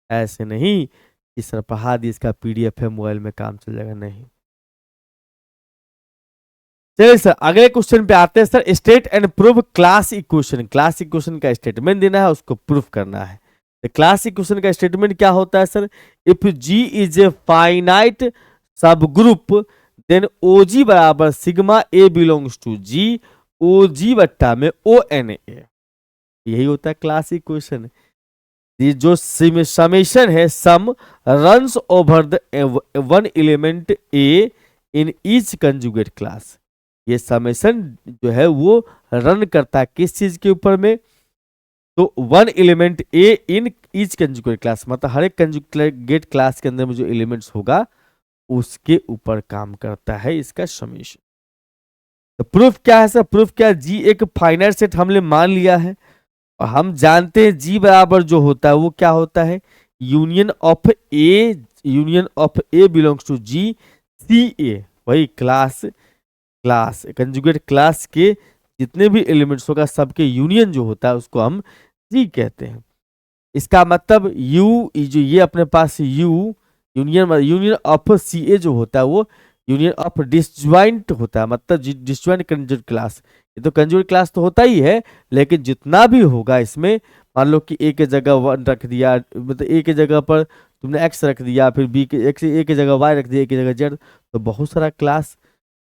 ऐसे नहीं कि सर पढ़ा दी, इसका PDF है मोबाइल में काम चल जाएगा, नहीं। चलिए सर अगले क्वेश्चन पे आते हैं sir. State and prove class equation. Class equation का स्टेटमेंट देना है, उसको प्रूफ करना है। तो क्लास इक्वेशन का स्टेटमेंट क्या होता है sir? If G is a finite sub group then OG बराबर sigma A belongs to G, OG बट्टा में ONA। यही होता है क्लास इक्वेशन। ये जो समेशन है, sum runs over the one element A in each conjugate class. ये समेशन जो है वो रन करता है किस चीज के ऊपर में? तो one element A in each conjugate class, मतलब हर एक कंजुगेट क्लास के अंदर में जो एलिमेंट्स होगा उसके ऊपर काम करता है इसका समेशन। तो प्रूफ क्या है सर? प्रूफ क्या है? G एक फाइनाइट सेट हमने मान लिया है, और हम जानते हैं G बराबर जो होता है वो क्या होता है? Union of A belongs to G CA, वही क्लास कंजुगेट क्लास के जितने भी एलिमेंट्स होगा सबके यूनियन जो होता है उसको हम G कहते हैं। इसका मतलब U जो ये अपने पास यूनियन ऑफ CA जो होता है वो यूनियन ऑफ डिसजॉइंट होता है, मतलब डिसजॉइंट कंजुगेट क्लास। ये तो कंजुगेट क्लास तो होता ही है, लेकिन जितना भी होगा इसमें, मान लो कि A के जगह 1 रख दिया, मतलब A के जगह पर तुमने X रख दिया, फिर B के A के जगह Y रख दिया, A की जगह Z, तो बहुत सारा क्लास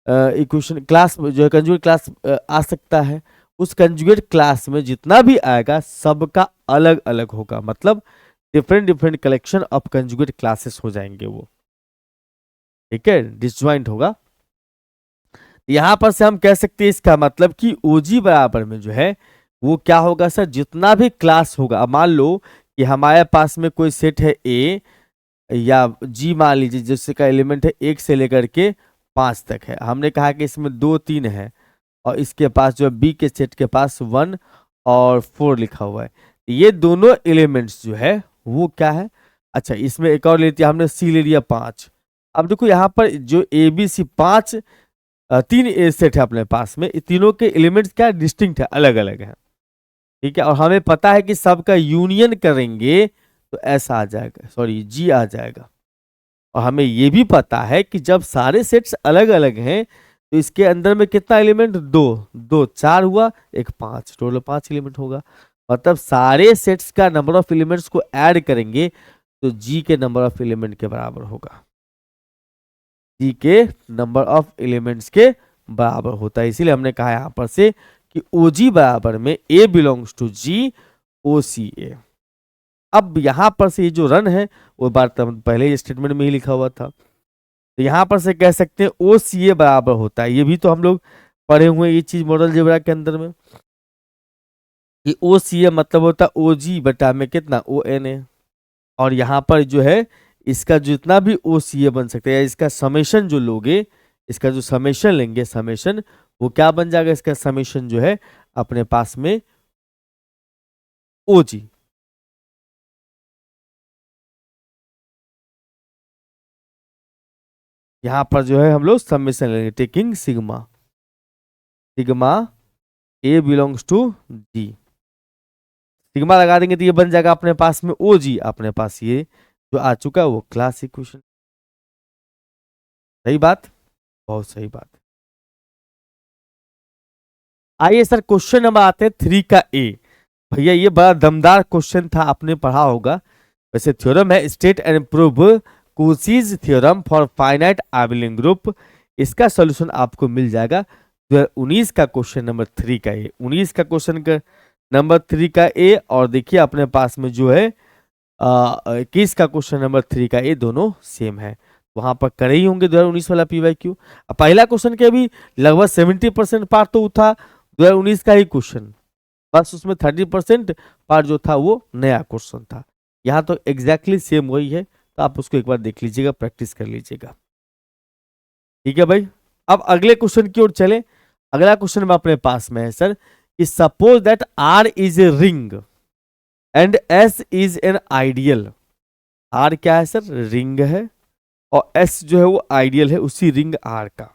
इक्वेशन क्लास जो है कंजुगेट क्लास आ सकता है। उस कंजुगेट क्लास में जितना भी आएगा सबका अलग अलग होगा, मतलब different collection of conjugate classes हो जाएंगे वो, ठीक है, डिसजॉइंट होगा। यहां पर से हम कह सकते हैं इसका मतलब कि OG बराबर में जो है वो क्या होगा सर? जितना भी क्लास होगा, अब मान लो कि हमारे पास में कोई सेट है A या G, मान लीजिए जिसका का एलिमेंट है 1 से लेकर के 5 तक है। हमने कहा कि इसमें 2 3 है, और इसके पास जो है B के सेट के पास 1 और 4 लिखा हुआ है। ये दोनों एलिमेंट्स जो है वो क्या है? अच्छा, इसमें एक और ले लिया हमने, C ले लिया 5। अब देखो यहाँ पर जो ABC 5 3 ए सेट है अपने पास में, तीनों के एलिमेंट्स क्या डिस्टिंक्ट है, अलग अलग है, ठीक है। और हमें पता है कि सबका यूनियन करेंगे तो ऐसा आ जाएगा, सॉरी G आ जाएगा। और हमें ये भी पता है कि जब सारे सेट्स अलग अलग हैं तो इसके अंदर में कितना एलिमेंट, दो, दो 4 हुआ, एक 5, टोटल 5 एलिमेंट होगा। मतलब सारे सेट्स का नंबर ऑफ एलिमेंट्स को ऐड करेंगे तो जी के नंबर ऑफ एलिमेंट के बराबर होगा, जी के नंबर ऑफ एलिमेंट्स के बराबर होता है। इसीलिए हमने कहा यहां पर से कि OG बराबर में A belongs to G OCA। अब यहां पर से ये जो रन है वो बात पहले स्टेटमेंट में ही लिखा हुआ था, तो यहां पर से कह सकते हैं OCA बराबर होता है, ये भी तो हम लोग पढ़े हुए हैं ये चीज मॉडल अलजेब्रा के अंदर में, कि OCA मतलब होता है OG बटा में कितना ONA। और यहाँ पर जो है इसका जितना भी OCA बन सकता है, इसका समेशन जो लोगे, इसका जो समेशन लेंगे, समेशन वो क्या बन जाएगा, इसका समेशन जो है अपने पास में OG। यहां पर जो है हम लोग समेशन लेंगे, taking sigma, sigma A belongs to G, sigma लगा देंगे तो ये बन जाएगा अपने पास में OG, अपने पास ये जो आ चुका है वो क्लास इक्वेशन। सही बात, बहुत सही बात। आइए सर क्वेश्चन नंबर आते हैं 3 का A। भैया ये बड़ा दमदार क्वेश्चन था, आपने पढ़ा होगा। वैसे थ्योरम है state and prove Cauchy's theorem for finite Abelian group. इसका सॉल्यूशन आपको मिल जाएगा 2019 का क्वेश्चन नंबर 3 का ए, 19 का क्वेश्चन का नंबर 3 का ए, और देखिए अपने पास में जो है 21 का क्वेश्चन नंबर 3 का ए, दोनों सेम है। वहां पर करे ही होंगे 2019 वाला PYQ। पहला क्वेश्चन के भी लगभग 70% पार्ट तो था 2019 का ही क्वेश्चन, बस उसमें 30% पार्ट जो था वो नया क्वेश्चन था। यहाँ तो एग्जैक्टली सेम वही है, तो आप उसको एक बार देख लीजिएगा, प्रैक्टिस कर लीजिएगा। ठीक है भाई, अब अगले क्वेश्चन की ओर चले। अगला क्वेश्चन में अपने पास में है sir, suppose that R is a ring and S is an ideal. R क्या है सर, रिंग है, और S जो है वो आइडियल है उसी रिंग R का।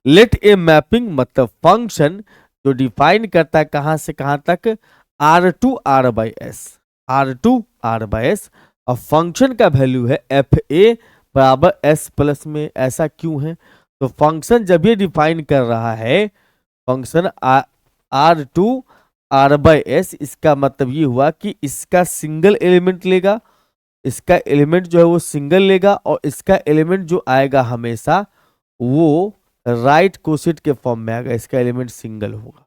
लेट ए मैपिंग मतलब फंक्शन जो डिफाइन करता है कहां से कहां तक, R to R by S, R to R by S, और फंक्शन का वैल्यू है FA बराबर S प्लस में। ऐसा क्यों है, तो फंक्शन जब ये डिफाइन कर रहा है function R to R by S, इसका मतलब ये हुआ कि इसका सिंगल एलिमेंट लेगा, इसका एलिमेंट जो है वो सिंगल लेगा, और इसका एलिमेंट जो आएगा हमेशा वो राइट कोसेट के फॉर्म में आएगा, इसका एलिमेंट सिंगल होगा।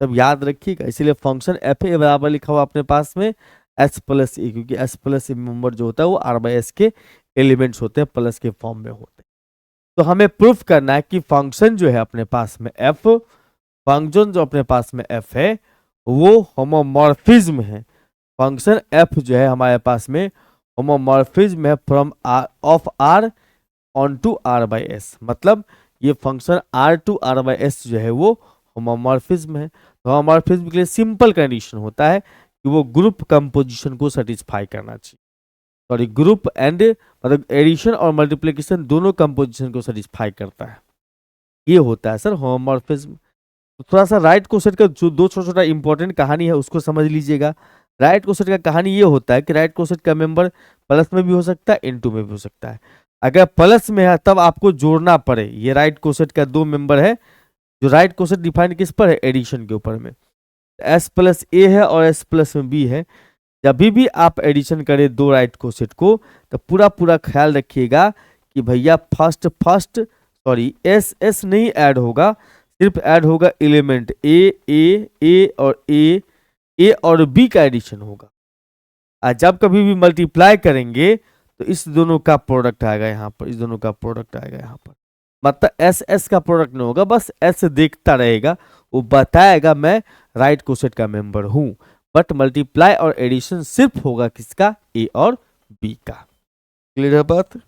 तब याद रखिएगा, इसीलिए फंक्शन FA बराबर लिखा हुआ अपने पास में S प्लस ए, क्योंकि S प्लस ए मेंबर जो होता है वो R बाई एस के एलिमेंट्स होते हैं, प्लस के फॉर्म में होते हैं। तो हमें प्रूफ करना है कि फंक्शन जो है अपने पास में F, फंक्शन जो अपने पास में F है वो होमोमॉर्फिज्म है। फंक्शन F जो है हमारे पास में होमोमॉर्फिज्म है from of R on to R by S, मतलब ये function R to R by S जो है वो होमोमॉर्फिज्म है। तो होमोमॉर्फिज्म के लिए सिंपल कंडीशन होता है कि वो ग्रुप कंपोजिशन को सेटिस्फाई करना चाहिए, सॉरी ग्रुप एंड मतलब एडिशन और मल्टीप्लिकेशन दोनों कंपोजिशन को सेटिस्फाई करता है, ये होता है सर होमोमॉर्फिज्म। तो थोड़ा सा राइट कोसेट का जो दो छोटा छोटा इंपॉर्टेंट कहानी है उसको समझ लीजिएगा। राइट कोसेट का कहानी ये होता है कि राइट कोसेट का मेंबर प्लस में भी हो सकता है, इनटू में भी हो सकता है। अगर प्लस में है तब आपको जोड़ना पड़े, ये राइट कोसेट का दो मेंबर है, जो राइट कोसेट डिफाइन किस पर है, एडिशन के ऊपर में। S प्लस ए है और S प्लस में बी है। जब भी आप एडिशन करें दो राइट कोसेट को तो पूरा पूरा ख्याल रखिएगा कि भैया फर्स्ट सॉरी S नहीं ऐड होगा, सिर्फ ऐड होगा एलिमेंट A और A और B का एडिशन होगा। और जब कभी भी मल्टीप्लाई करेंगे तो इस दोनों का प्रोडक्ट आएगा यहाँ पर, इस दोनों का प्रोडक्ट आएगा यहाँ पर, मतलब S का प्रोडक्ट नहीं होगा, बस S देखता रहेगा, वो बताएगा मैं राइट कोसेट का मेंबर हूं, बट मल्टीप्लाई और एडिशन सिर्फ होगा किसका, A और B का। क्लियर है बात?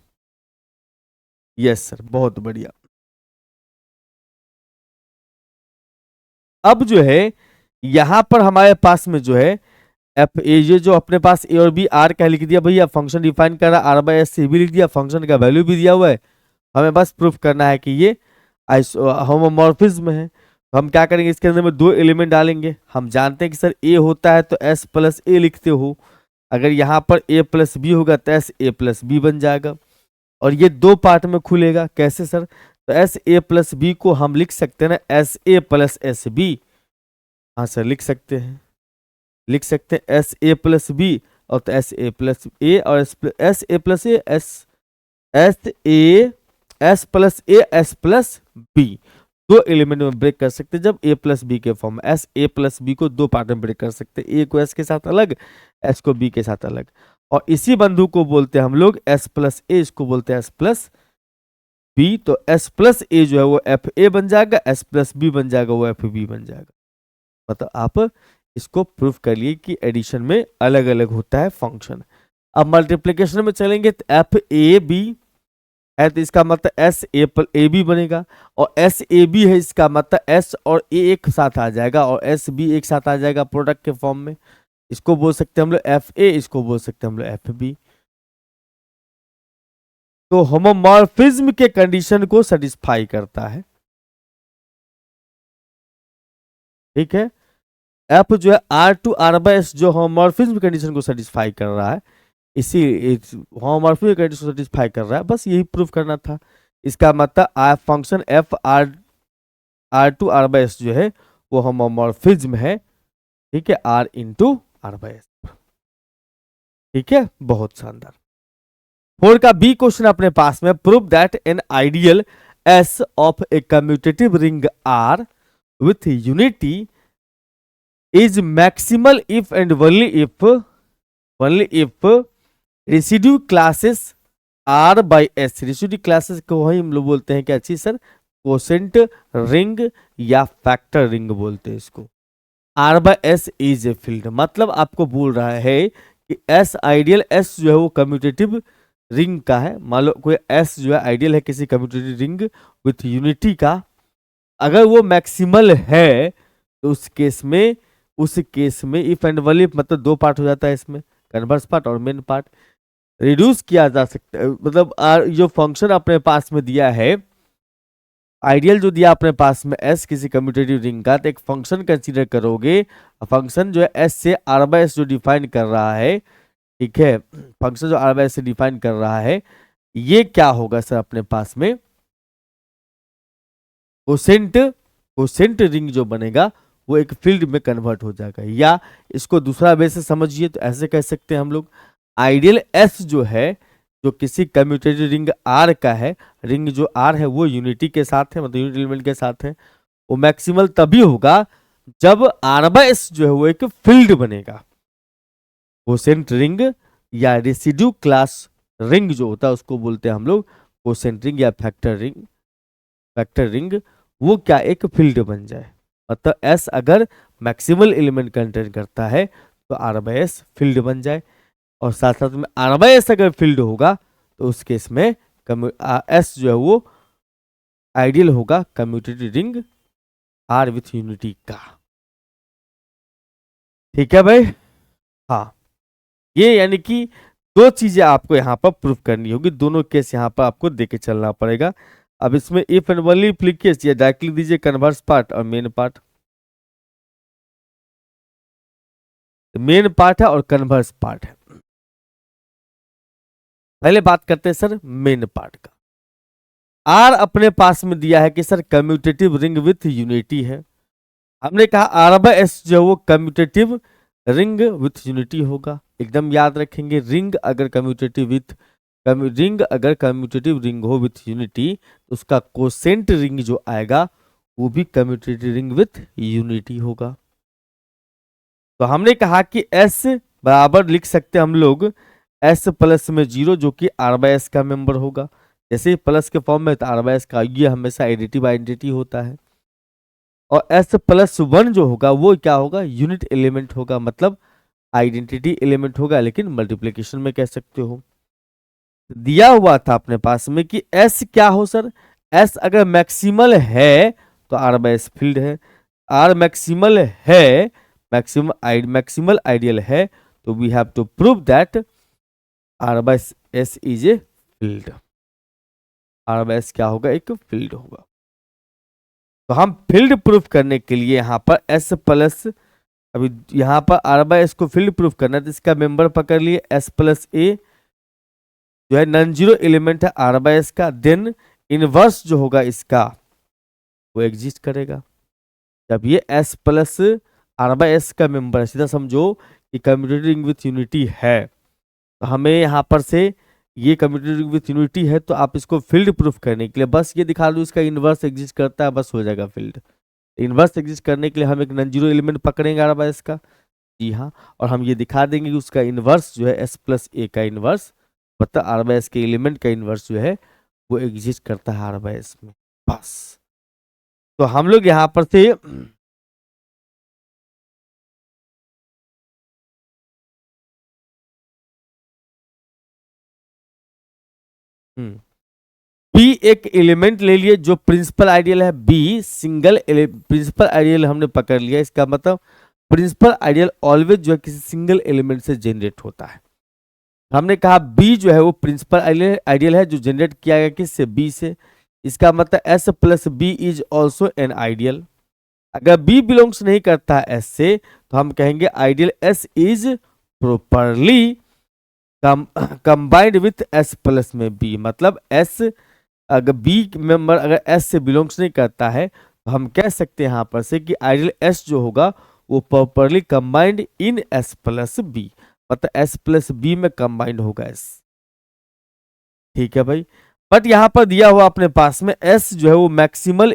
यस सर, बहुत बढ़िया। अब जो है यहां पर हमारे पास में जो है एफ ए, ये जो अपने पास A और B R का लिख दिया भैया, फंक्शन डिफाइन कर रहा R बाई एस से भी लिख दिया, फंक्शन का वैल्यू भी दिया हुआ है। हमें बस प्रूफ करना है कि ये होमोमॉर्फिज्म है। तो हम क्या करेंगे, इसके अंदर में दो एलिमेंट डालेंगे। हम जानते हैं कि सर A होता है तो S प्लस ए लिखते हो, अगर यहाँ पर A प्लस बी होगा तो S A प्लस बी बन जाएगा। और ये दो पार्ट में खुलेगा। कैसे सर? तो एस ए प्लस बी को हम लिख सकते हैं ना S A plus S B. हाँ सर लिख सकते हैं, लिख सकते हैं एस ए प्लस बी, और तो एस ए प्लस ए और S A plus A S S A S plus A S plus B, दो एलिमेंट में ब्रेक कर सकते हैं जब ए प्लस बी के फॉर्म में। एस ए प्लस बी को दो पार्ट में ब्रेक कर सकते हैं, ए को एस के साथ अलग, एस को बी के साथ अलग। और इसी बंधु को बोलते हैं हम लोग एस प्लस ए, इसको बोलते हैं एस प्लस बी। तो एस प्लस ए जो है वो एफ ए बन जाएगा, एस प्लस बी बन जाएगा वो एफ बी बन जाएगा। मतलब आप इसको प्रूव कर लिए कि एडिशन में अलग अलग होता है फंक्शन। अब मल्टीप्लिकेशन में चलेंगे तो एफ ए बी है तो इसका मतलब एस ए पर ए बी बनेगा, और एस ए बी है इसका मतलब एस और ए एक साथ आ जाएगा और एस बी एक साथ आ जाएगा प्रोडक्ट के फॉर्म में। इसको बोल सकते हैं हम लोग एफ ए, इसको बोल सकते हैं हम लोग एफ बी। तो होमोमॉर्फिज्म के कंडीशन को सेटिस्फाई करता है। ठीक है, एफ जो है R to R by S जो होमोमॉर्फिज्म कंडीशन को सेटिस्फाई कर रहा है, इसी होमोमॉर्फिज्म कंडीशन को सेटिस्फाई कर रहा है, बस यही प्रूफ करना था। इसका मतलब function F R R to R by S जो है वो होमोमॉर्फिज्म है। ठीक है, R into R by S. ठीक है, बहुत शानदार। 4 का बी क्वेश्चन अपने पास में, prove that an ideal S of a commutative ring R with unity is maximal if and only if residue classes R by S. Residue classes को वही हम लोग बोलते हैं क्या चीज सर? कोसेंट रिंग या फैक्टर रिंग बोलते हैं इसको। R by S is a field, मतलब आपको बोल रहा है कि एस आइडियल, एस जो है वो कम्यूटेटिव रिंग का है। मान लो कोई एस जो है आइडियल है किसी कम्यूटेटिव रिंग विथ यूनिटी का, अगर वो मैक्सिमल है तो उस केस में इफ एंड वली मतलब दो पार्ट हो जाता है इसमें, कन्वर्स पार्ट और मेन पार्ट। रिड्यूस किया जा सकता है, मतलब जो फंक्शन अपने पास में दिया है आइडियल जो दिया अपने पास में एस किसी कम्यूटेटिव रिंग का, तो एक फंक्शन कंसीडर करोगे। फंक्शन जो है एस से आर बाय एस जो डिफाइन कर रहा है, ठीक है, फंक्शन जो आर बाय एस से डिफाइन कर रहा है, ये क्या होगा सर अपने पास में? कोसेंट रिंग जो बनेगा वो एक फील्ड में कन्वर्ट हो जाएगा। या इसको दूसरा वे से समझिए तो ऐसे कह सकते हैं हम लोग, आइडियल एस जो है जो किसी कम्यूटेटिव रिंग आर का है, रिंग जो आर है वो यूनिटी के साथ है, मतलब यूनिट एलिमेंट के साथ है, वो मैक्सिमल तभी होगा जब आर बाय एस जो है वो एक फील्ड बनेगा। कोसेंट रिंग या रेसिड्यू क्लास रिंग जो होता है उसको बोलते हैं हम लोग कोसेंट रिंग या फैक्टर रिंग, वो क्या एक फील्ड बन जाए। मतलब एस अगर मैक्सिमल एलिमेंट कंटेन करता है तो आर बाय एस फील्ड बन जाए, और साथ साथ में आर बाय एस अगर फील्ड होगा तो उस केस में एस जो है वो आइडियल होगा commutative ring R with unity का। ठीक है भाई, हाँ, ये यानी कि दो चीजें आपको यहाँ पर प्रूफ करनी होगी, दोनों केस यहाँ पर आपको देके चलना पड़ेगा। अब इसमें इफ एंड ओनली इफ लिखिए या डायरेक्टली दीजिए कन्वर्स पार्ट और मेन पार्ट। मेन पार्ट है और कन्वर्स पार्ट है। पहले बात करते हैं सर मेन पार्ट का। आर अपने पास में दिया है कि sir commutative ring with unity है। हमने कहा आर बाय एस जो वो कम्यूटेटिव रिंग विथ यूनिटी होगा। एकदम याद रखेंगे, रिंग अगर कम्यूटेटिव रिंग हो विथ यूनिटी तो उसका कोसेंट रिंग जो आएगा वो भी कम्यूटेटिव रिंग विथ यूनिटी होगा। तो हमने कहा कि S बराबर लिख सकते हैं हम लोग S प्लस में 0 जो कि आर बाय एस का मेंबर होगा। जैसे प्लस के फॉर्म में तो आर बाय एस का ये हमेशा एडिटिव आइडेंटिटी होता है। और S प्लस 1 जो होगा वो क्या होगा? यूनिट एलिमेंट होगा, मतलब आइडेंटिटी एलिमेंट होगा, लेकिन मल्टीप्लिकेशन में कह सकते हो। दिया हुआ था अपने पास में कि S क्या हो सर? S अगर मैक्सिमल है तो आर बाय एस फील्ड है, आर मैक्सिमल है, मैक्सिमल आइडियल है, तो we have to prove that R by S is a field. R by S क्या होगा? एक फील्ड होगा। तो हम फील्ड प्रूफ करने के लिए यहां पर एस प्लस, अभी यहां पर आर बाय एस को फील्ड प्रूफ करना है तो इसका मेंबर पकड़ लिए एस प्लस ए, जो है नॉन जीरो एलिमेंट है आर बाई एस का, देन इनवर्स जो होगा इसका वो एग्जिस्ट करेगा। जब ये S plus R by S का मेंबर है, सीधा समझो कि कम्यूटेटिंग विथ यूनिटी है, तो हमें यहाँ पर से ये कम्यूटेटिंग विथ यूनिटी है, तो आप इसको फील्ड प्रूफ करने के लिए बस ये दिखा दो इसका इनवर्स एग्जिस्ट करता है, बस हो जाएगा फील्ड। इनवर्स एग्जिस्ट करने के लिए हम एक नॉन जीरो एलिमेंट पकड़ेंगे आर बाई एस का, जी हाँ, और हम ये दिखा देंगे कि उसका इनवर्स जो है एस प्लस ए का इनवर्स, मतलब आर बाई एस के एलिमेंट का इनवर्स जो है वो एग्जिस्ट करता है आर बाई एस में, बस। तो हम लोग यहाँ पर से बी एक एलिमेंट ले लिए जो प्रिंसिपल आइडियल है, बी सिंगल प्रिंसिपल आइडियल हमने पकड़ लिया, इसका मतलब प्रिंसिपल आइडियल ऑलवेज जो है किसी सिंगल एलिमेंट से जनरेट होता है। हमने कहा बी जो है वो प्रिंसिपल आइडियल है जो जनरेट किया गया किससे, बी से, इसका मतलब S plus B is also an ideal. अगर बी बिलोंग्स नहीं करता है एस से, तो हम कहेंगे ideal S is properly combined with S plus में बी, मतलब एस अगर बी मेंबर अगर एस से बिलोंग्स नहीं करता है, तो हम कह सकते हैं यहाँ पर से कि आइडियल एस जो होगा वो properly combined in S plus B, मतलब एस प्लस बी में कंबाइंड होगा एस। ठीक है भाई, बट यहाँ पर दिया हुआ अपने पास में एस जो है वो मैक्सिमल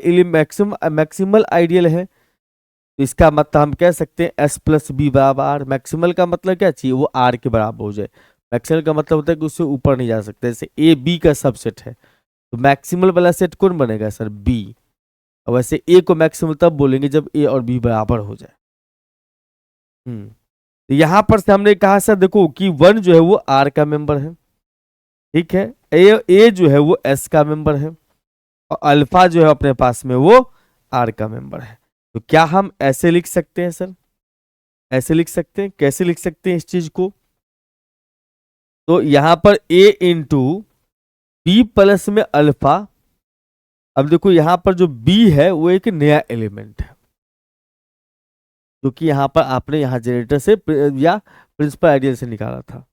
आइडियल है, तो इसका मतलब हम कह सकते हैं एस प्लस बी बराबर आर। मैक्सिमल का मतलब क्या चाहिए, वो आर के बराबर हो जाए। मैक्सिमल का मतलब होता है कि उससे ऊपर नहीं जा सकते, जैसे ए बी का सबसेट है, तो मैक्सिमल वाला सेट कौन बनेगा सर, बी। और वैसे ए को मैक्सिमल तब बोलेंगे जब ए और बी बराबर हो जाए। तो यहां पर से हमने कहा सर देखो कि वन जो है वो आर का मेंबर है, ठीक है, ए जो है वो एस का मेंबर है, और अल्फा जो है अपने पास में वो आर का मेंबर है। तो क्या हम ऐसे लिख सकते हैं सर, ऐसे लिख सकते हैं, कैसे लिख सकते हैं इस चीज को, तो यहां पर ए इंटू बी प्लस में अल्फा। अब देखो यहां पर जो बी है वो एक नया एलिमेंट है, क्योंकि यहां पर आपने यहां जनरेटर से या प्रिंसिपल आइडियल से निकाला था।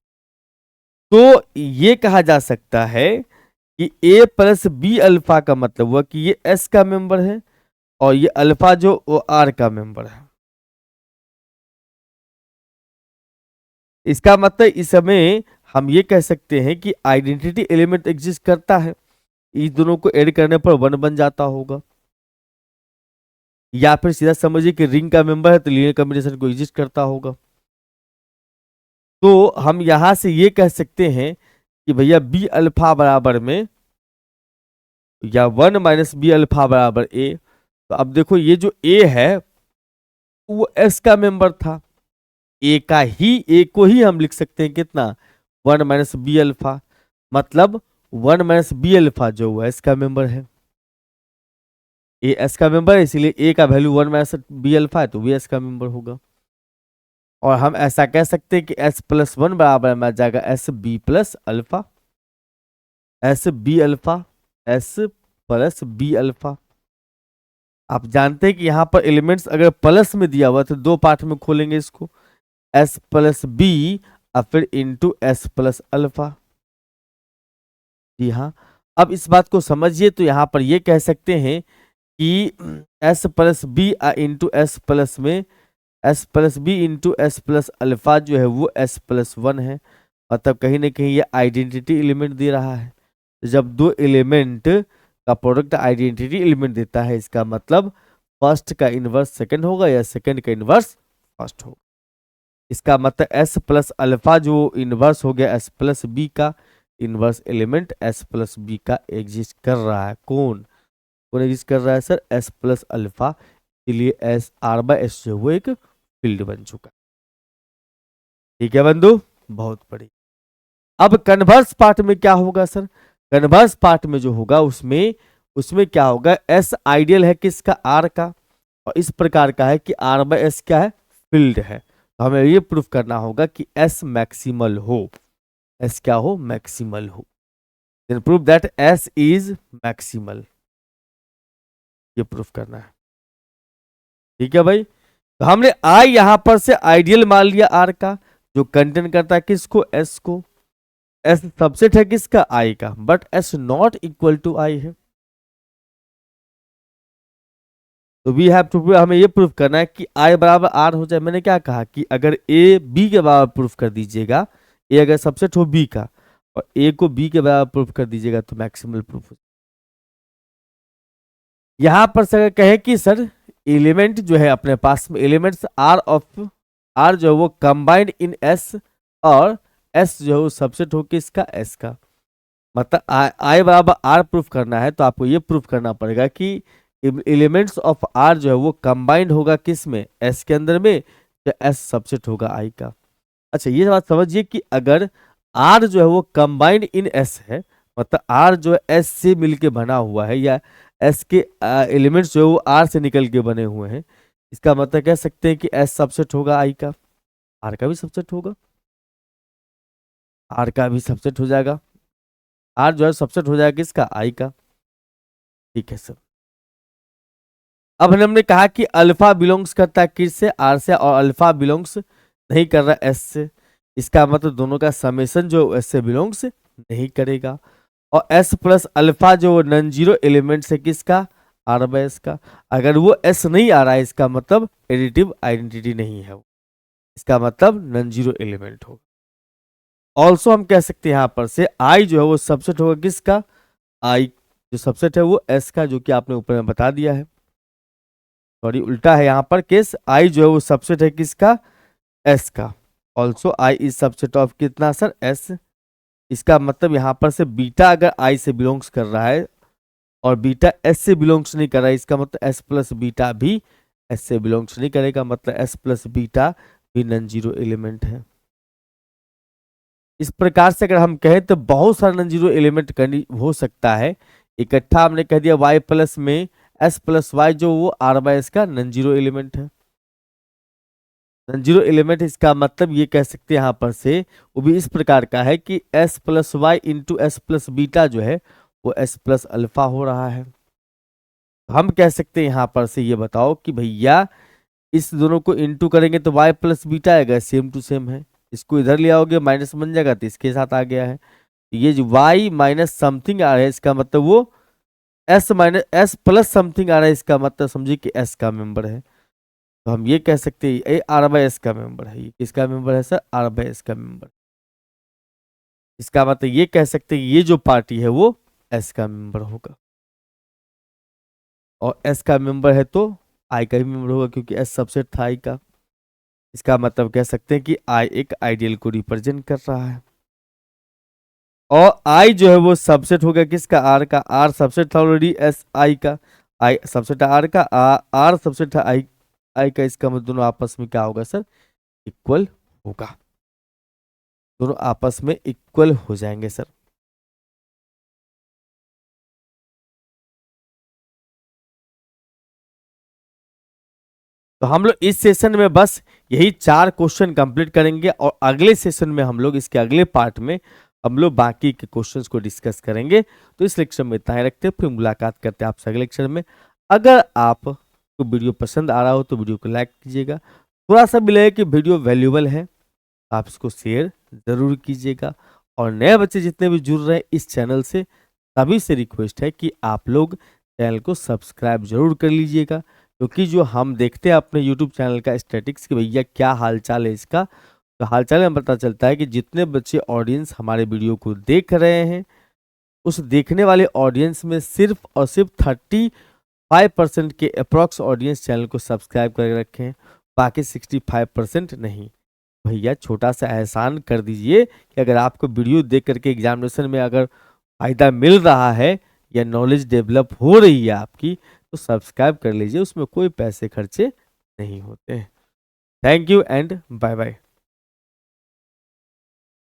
तो ये कहा जा सकता है कि ए प्लस बी अल्फा का मतलब हुआ कि ये एस का मेंबर है, और ये अल्फा जो वो आर का मेंबर है। इसका मतलब इस समय हम ये कह सकते हैं कि आइडेंटिटी एलिमेंट एग्जिस्ट करता है, इस दोनों को ऐड करने पर वन बन जाता होगा, या फिर सीधा समझिए कि रिंग का मेंबर है तो लीनियर कॉम्बिनेशन को एग्जिस्ट करता होगा। तो हम यहां से ये कह सकते हैं कि भैया बी अल्फा बराबर में या वन माइनस बी अल्फा बराबर ए। तो अब देखो ये जो ए है वो एस का मेंबर था, ए को ही हम लिख सकते हैं कितना, वन माइनस बी अल्फा, मतलब वन माइनस बी अल्फा जो हुआ एस का मेंबर है, ए एस का मेंबर है, इसीलिए ए का value one minus B alpha है, तो भी एस का मेंबर होगा। और हम ऐसा कह सकते हैं कि एस प्लस वन बराबर में आ जाएगा S B plus alpha, S B alpha, S plus B alpha. आप जानते हैं कि यहां पर एलिमेंट्स अगर प्लस में दिया हुआ तो दो पार्ट में खोलेंगे इसको, एस प्लस बी और फिर इंटू एस प्लस अल्फा। जी हाँ, अब इस बात को समझिए, तो यहां पर ये कह सकते हैं कि S plus B into S plus में S plus B into S plus alpha जो है वो एस प्लस वन है, मतलब कहीं ना कहीं ये आइडेंटिटी एलिमेंट दे रहा है। जब दो एलिमेंट का प्रोडक्ट आइडेंटिटी एलिमेंट देता है, इसका मतलब फर्स्ट का इनवर्स सेकंड होगा या सेकंड का इनवर्स फर्स्ट होगा। इसका मतलब एस प्लस अल्फा जो इनवर्स हो गया एस प्लस बी का, inverse element S plus B का एग्जिस्ट कर रहा है। कौन कौन एग्जिस्ट कर रहा है सर, एस प्लस अल्फा, इसलिए एस आर बाय एस जो वो एक फील्ड बन चुका। ठीक है बंधु, बहुत बढ़िया। अब कन्वर्स पार्ट में क्या होगा सर, कन्वर्स पार्ट में जो होगा उसमें उसमें क्या होगा, एस आइडियल है किसका, आर का, और इस प्रकार का है कि आर बाय एस क्या है, फील्ड है। तो हमें ये प्रूफ करना होगा कि एस मैक्सिमल हो, एस क्या हो, मैक्सिमल हो, then prove that S is maximal, ये प्रूफ करना है। ठीक है भाई, तो हमने आई यहां पर से आइडियल मान लिया आर का, जो कंटेन करता है किसको, एस को। एस सबसेट है किसका, आई का, but S not equal to I है। तो वी हैव टू, हमें ये प्रूफ करना है कि आई बराबर आर हो जाए। मैंने क्या कहा कि अगर ए बी के बराबर प्रूफ कर दीजिएगा, ए अगर सबसेट हो बी का और ए को बी के बराबर प्रूफ कर दीजिएगा तो मैक्सिमल प्रूफ हो। यहां पर सर कहे कि सर एलिमेंट जो है अपने पास में, एलिमेंट्स आर ऑफ आर जो है वो कंबाइंड इन एस, और एस जो है वो सबसेट हो किसका, एस का। मतलब आई बराबर आर प्रूफ करना है तो आपको ये प्रूफ करना पड़ेगा कि एलिमेंट्स ऑफ आर जो है वो कंबाइंड होगा किस में, एस के अंदर में, तो एस सबसेट होगा आई का। अच्छा ये बात समझिए कि अगर आर जो है वो कंबाइंड इन एस है, मतलब आर जो है एस से मिलके बना हुआ है, या एस के एलिमेंट्स जो है वो आर से निकल के बने हुए हैं, इसका मतलब कह सकते हैं कि एस सबसेट होगा आई का, आर का भी सबसेट होगा, आर का भी सबसेट हो जाएगा, आर जो है सबसेट हो जाएगा किसका, आई का। ठीक है सर। अब हमने कहा कि अल्फा बिलोंग्स करता है किस से, आर से, और अल्फा बिलोंग्स नहीं कर रहा एस से। इसका मतलब दोनों का समेशन जो एस से बिलोंग्स नहीं करेगा। और एस प्लस अल्फा जो नॉन जीरो एलिमेंट है किसका, आर बाय एस का। अगर वो एस नहीं आ रहा है इसका मतलब एडिटिव आइडेंटिटी नहीं है वो, इसका मतलब नॉन जीरो एलिमेंट हो। ऑल्सो हम कह सकते हैं यहां पर से आई जो है वो सबसेट होगा किसका, आई जो सबसेट है वो एस का, जो कि आपने ऊपर में बता दिया है। सॉरी उल्टा है यहाँ पर केस, आई जो है वो सबसेट है किसका, एस का। Also I is subset of कितना सर, एस। इसका मतलब यहाँ पर से बीटा अगर आई से बिलोंग्स कर रहा है और बीटा एस से बिलोंग्स नहीं कर रहा है, इसका मतलब एस प्लस बीटा भी एस से बिलोंग्स नहीं करेगा, मतलब एस प्लस बीटा भी नॉन जीरो एलिमेंट है। इस प्रकार से अगर हम कहें तो बहुत सारे नॉन जीरो एलिमेंट हो सकता है इकट्ठा। हमने कह दिया वाई प्लस में एस प्लस वाई जो वो आर बाय एस का नॉन जीरो एलिमेंट है। नॉन जीरो एलिमेंट इसका मतलब ये कह सकते हैं यहाँ पर से वो भी इस प्रकार का है कि S plus Y into S plus beta जो है वो एस प्लस अल्फा हो रहा है। हम कह सकते हैं यहाँ पर से ये बताओ कि भैया इस दोनों को इंटू करेंगे तो वाई प्लस बीटा आएगा, सेम टू सेम है। इसको इधर ले आओगे माइनस बन जाएगा तो इसके साथ आ गया है। ये जो वाई माइनस समथिंग आ रहा है इसका मतलब वो S minus S plus something आ रहा है, इसका मतलब समझिए कि एस का मेंबर है। तो हम ये कह सकते हैं ये आर बाय एस का मेंबर है। ये किसका मेंबर है सर, आर बाय एस का मेंबर। इसका मतलब ये कह सकते हैं ये जो पार्टी है वो एस का मेंबर होगा, और एस का मेंबर है तो आई का भी मेंबर होगा क्योंकि एस सबसेट था आई का। इसका मतलब कह सकते हैं कि आई एक आइडियल को रिप्रेजेंट कर रहा है, और आई जो है वो सबसेट होगा किसका, आर का। आर सबसेट था ऑलरेडी एस आई का, आई सबसेट आर का, आर सबसेट था आई आई का। इसका मतलब दोनों आपस में क्या होगा सर, इक्वल होगा, दोनों आपस में इक्वल हो जाएंगे सर। तो हम लोग इस सेशन में बस यही 4 क्वेश्चन कंप्लीट करेंगे, और अगले सेशन में हम लोग इसके अगले पार्ट में हम लोग बाकी के क्वेश्चंस को डिस्कस करेंगे। तो इस लेक्चर में इतना ही रखते हैं, फिर मुलाकात करते हैं आपसे अगले लेक्चर में। अगर आपको वीडियो पसंद आ रहा हो तो वीडियो को लाइक कीजिएगा, थोड़ा सा भी लगे कि वीडियो वैल्यूएबल है आप इसको शेयर जरूर कीजिएगा। और नए बच्चे जितने भी जुड़ रहे हैं इस चैनल से, सभी से रिक्वेस्ट है कि आप लोग चैनल को सब्सक्राइब जरूर कर लीजिएगा, क्योंकि जो हम देखते हैं अपने यूट्यूब चैनल का स्टैटिक्स कि भैया क्या हालचाल है इसका, तो हालचाल में पता चलता है कि जितने बच्चे ऑडियंस हमारे वीडियो को देख रहे हैं उस देखने वाले ऑडियंस में सिर्फ और सिर्फ 35% के अप्रॉक्स ऑडियंस चैनल को सब्सक्राइब करके रखे हैं, बाकी 65% नहीं। भैया छोटा सा एहसान कर दीजिए कि अगर आपको वीडियो देख करके एग्जामिनेशन में अगर फायदा मिल रहा है या नॉलेज डेवलप हो रही है आपकी, तो सब्सक्राइब कर लीजिए, उसमें कोई पैसे खर्चे नहीं होते हैं। Thank you and bye bye.